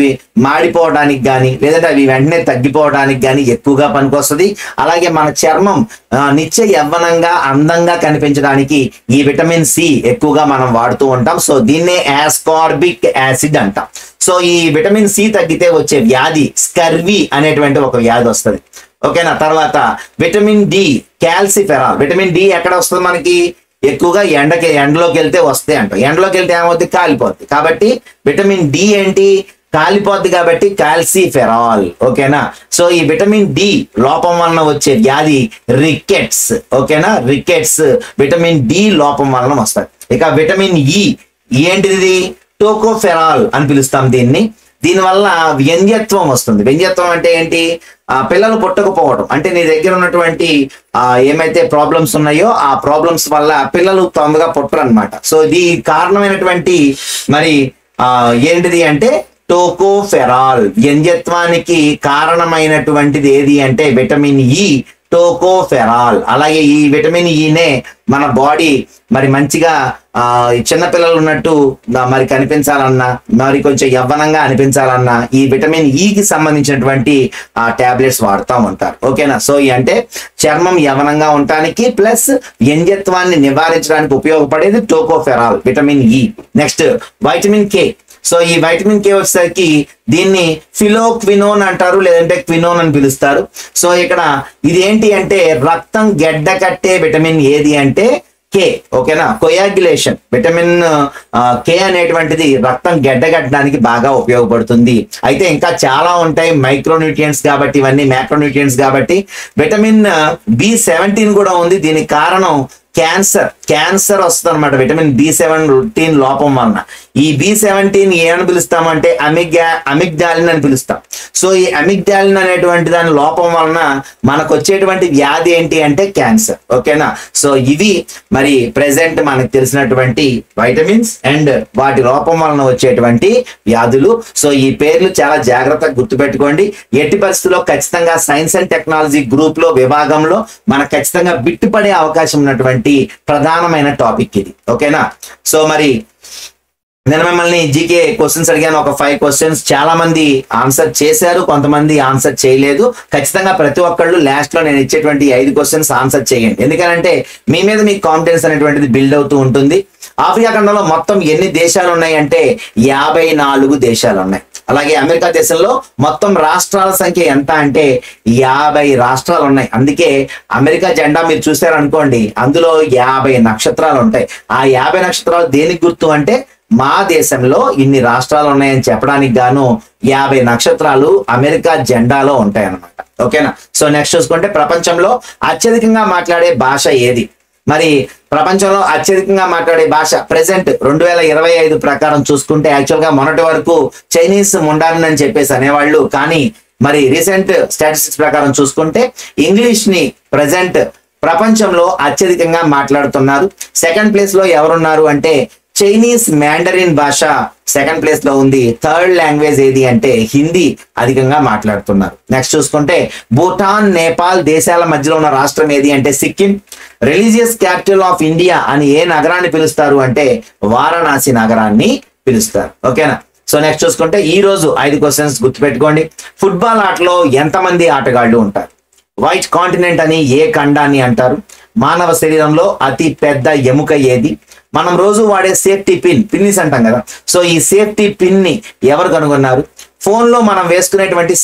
మాడిపోవడానికి కానీ లేదంటే అవి వెంటనే తగ్గిపోవడానికి కానీ ఎక్కువగా పనికొస్తుంది. అలాగే మన చర్మం నిత్య యవ్వనంగా అందంగా కనిపించడానికి ఈ విటమిన్ సి ఎక్కువగా మనం వాడుతూ ఉంటాం. సో దీన్నే ఆస్కార్బిక్ యాసిడ్ అంటాం. సో ఈ విటమిన్ సి తగ్గితే వచ్చే వ్యాధి స్కర్వీ అనేటువంటి ఒక వ్యాధి వస్తుంది, ఓకేనా. తర్వాత vitamin D calciferol. Vitamin D ఎక్కడ వస్తుంది మనకి? ఎక్కువగా ఎండలోకి వెళ్తే వస్తాయి అంట. ఎండలోకి వెళ్తే ఏమవుతుంది? కాలిపోద్ది. కాబట్టి విటమిన్ డి ఏంటి? కాలిపోద్ది కాబట్టి కాల్సిఫెరాల్, ఓకేనా. సో ఈ విటమిన్ డి లోపం వలన వచ్చే వ్యాధి రికెట్స్, ఓకేనా. రికెట్స్ విటమిన్ డి లోపం వలన వస్తుంది. ఇక విటమిన్ ఈ ఏంటిది? టోకోఫెరాల్ అని పిలుస్తాం దీన్ని. దీనివల్ల వ్యంగ్యత్వం వస్తుంది. వ్యంగ్యత్వం అంటే ఏంటి? పిల్లలు పుట్టకపోవడం అంటే నీ దగ్గర ఉన్నటువంటి ఏమైతే ప్రాబ్లమ్స్ ఉన్నాయో ఆ ప్రాబ్లమ్స్ వల్ల పిల్లలు తొందరగా పుట్టరు అనమాట. సో ఇది కారణమైనటువంటి మరి ఏంటిది అంటే టోకోఫెరాల్. వ్యంగ్యత్వానికి కారణమైనటువంటిది ఏది అంటే విటమిన్ ఈ, టోకోఫెరాల్. అలాగే ఈ విటమిన్ ఈనే మన బాడీ మరి మంచిగా చిన్నపిల్లలు ఉన్నట్టు మరి కనిపించాలన్నా మరి కొంచెం యవ్వనంగా అనిపించాలన్నా ఈ విటమిన్ ఈకి సంబంధించినటువంటి టాబ్లెట్స్ వాడుతూ ఉంటారు, ఓకేనా. సో ఈ అంటే చర్మం యవ్వనంగా ఉండటానికి ప్లస్ వ్యంగ్యత్వాన్ని నివారించడానికి ఉపయోగపడేది tocopherol, vitamin E. Next vitamin K. So ఈ వైటమిన్ కే వచ్చేసరికి దీన్ని ఫిలోక్వినోన్ అంటారు లేదంటే క్వినోన్ అని పిలుస్తారు. సో ఇక్కడ ఇది ఏంటి అంటే రక్తం గెడ్డ కట్టే విటమిన్ ఏది అంటే కే. ఓకేనా, కొయాగ్యులేషన్. విటమిన్ కే అనేటువంటిది రక్తం గడ్డగట్టడానికి బాగా ఉపయోగపడుతుంది. అయితే ఇంకా చాలా ఉంటాయి మైక్రోన్యూట్రియంట్స్ కాబట్టి, ఇవన్నీ మ్యాక్రోన్యూట్రియంట్స్ కాబట్టి. విటమిన్ B17 కూడా ఉంది. దీనికి కారణం క్యాన్సర్ వస్తుంది అనమాట విటమిన్ B17 లోపం వలన. ఈ B17 ఏమని పిలుస్తామంటే అమిగ్డాలిన్ అని పిలుస్తాం. సో ఈ అమిగ్డాలిన్ అనేటువంటి దాని లోపం వలన మనకు వచ్చేటువంటి వ్యాధి ఏంటి అంటే క్యాన్సర్. ఓకేనా, సో ఇవి మరి ప్రెసెంట్ మనకు తెలిసినటువంటి వైటమిన్స్ అండ్ వాటి లోపం వలన వచ్చేటువంటి వ్యాధులు. సో ఈ పేర్లు చాలా జాగ్రత్తగా గుర్తుపెట్టుకోండి. ఎట్టి పరిస్థితుల్లో ఖచ్చితంగా సైన్స్ అండ్ టెక్నాలజీ గ్రూప్ లో విభాగంలో మనకు ఖచ్చితంగా బిట్టుపడే అవకాశం ఉన్నటువంటి ప్రధానమైన టాపిక్ ఇది. ఓకేనా, సో మరి నేను మిమ్మల్ని జీకే క్వశ్చన్స్ అడిగాను, ఒక 5 క్వశ్చన్స్. చాలా మంది ఆన్సర్ చేశారు, కొంతమంది ఆన్సర్ చేయలేదు. ఖచ్చితంగా ప్రతి ఒక్కళ్ళు లాస్ట్ లో నేను ఇచ్చేటువంటి 5 క్వశ్చన్స్ ఆన్సర్ చేయండి. ఎందుకంటే మీ మీద మీకు కాన్ఫిడెన్స్ అనేటువంటిది బిల్డ్ అవుతూ ఉంటుంది. ఆఫ్రికా ఖండంలో మొత్తం ఎన్ని దేశాలు ఉన్నాయి అంటే 54 దేశాలు ఉన్నాయి. అలాగే అమెరికా దేశంలో మొత్తం రాష్ట్రాల సంఖ్య ఎంత అంటే 50 రాష్ట్రాలు ఉన్నాయి. అందుకే అమెరికా జెండా మీరు చూసారనుకోండి, అందులో 50 నక్షత్రాలు ఉంటాయి. ఆ 50 నక్షత్రాలు దేనికి గుర్తు అంటే మా దేశంలో ఇన్ని రాష్ట్రాలు ఉన్నాయని చెప్పడానికి గాను 50 నక్షత్రాలు అమెరికా జెండాలో ఉంటాయి అన్నమాట. ఓకేనా, సో నెక్స్ట్ చూసుకుంటే ప్రపంచంలో అత్యధికంగా మాట్లాడే భాష ఏది? మరి ప్రపంచంలో అత్యధికంగా మాట్లాడే భాష ప్రెసెంట్ 2025 ప్రకారం చూసుకుంటే యాక్చువల్ గా మొన్నటి వరకు చైనీస్ ముండారిన్ అని చెప్పేసి అనేవాళ్ళు. కానీ మరి రీసెంట్ స్టాటిస్టిక్స్ ప్రకారం చూసుకుంటే ఇంగ్లీష్ ని ప్రెసెంట్ ప్రపంచంలో అత్యధికంగా మాట్లాడుతున్నారు. సెకండ్ ప్లేస్ లో ఎవరున్నారు అంటే చైనీస్ మ్యాండరిన్ భాష సెకండ్ ప్లేస్ లో ఉంది. థర్డ్ లాంగ్వేజ్ ఏది అంటే హిందీ అధికంగా మాట్లాడుతున్నారు. నెక్స్ట్ చూసుకుంటే భూటాన్, నేపాల్ దేశాల మధ్యలో ఉన్న రాష్ట్రం ఏది అంటే Sikkim. Religious capital of India అని ఏ నగరాన్ని పిలుస్తారు అంటే వారణాసి నగరాన్ని పిలుస్తారు. ఓకేనా, సో నెక్స్ట్ చూసుకుంటే ఈ రోజు 5 క్వశ్చన్స్ గుర్తుపెట్టుకోండి. ఫుట్బాల్ ఆటలో ఎంతమంది ఆటగాళ్లు ఉంటారు? వైట్ కాంటినెంట్ అని ఏ ఖండాన్ని అంటారు? మానవ శరీరంలో అతి పెద్ద ఎముక ఏది? మనం రోజు వాడే సేఫ్టీ పిన్స్ అంటాం కదా, సో ఈ సేఫ్టీ పిన్ ని ఎవరు కనుగొన్నారు? ఫోన్ లో మనం వేసుకునేటువంటి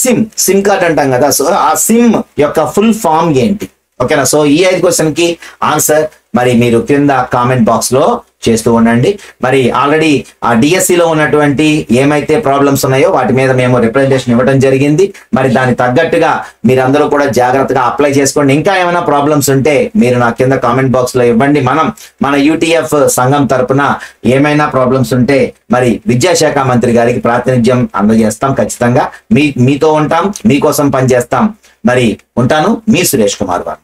సిమ్ కార్డ్ అంటాం కదా, సో ఆ సిమ్ యొక్క ఫుల్ ఫామ్ ఏంటి? ఓకేనా, సో ఈ 5 క్వశ్చన్ కి ఆన్సర్ మరి మీరు కింద కామెంట్ బాక్స్ లో చేస్తూ ఉండండి. మరి ఆల్రెడీ ఆ డిఎస్సిలో ఉన్నటువంటి ఏమైతే ప్రాబ్లమ్స్ ఉన్నాయో వాటి మీద మేము రిప్రజెంటేషన్ ఇవ్వడం జరిగింది. మరి దానికి తగ్గట్టుగా మీరందరూ కూడా జాగ్రత్తగా అప్లై చేసుకోండి. ఇంకా ఏమైనా ప్రాబ్లమ్స్ ఉంటే మీరు నా కింద కామెంట్ బాక్స్ లో ఇవ్వండి. మన యూటీఎఫ్ సంఘం తరపున ఏమైనా ప్రాబ్లమ్స్ ఉంటే మరి విద్యాశాఖ మంత్రి గారికి ప్రాతినిధ్యం అందజేస్తాం. ఖచ్చితంగా మీతో ఉంటాం, మీకోసం పనిచేస్తాం. మరి ఉంటాను, మీ సురేష్ కుమార్ వారు.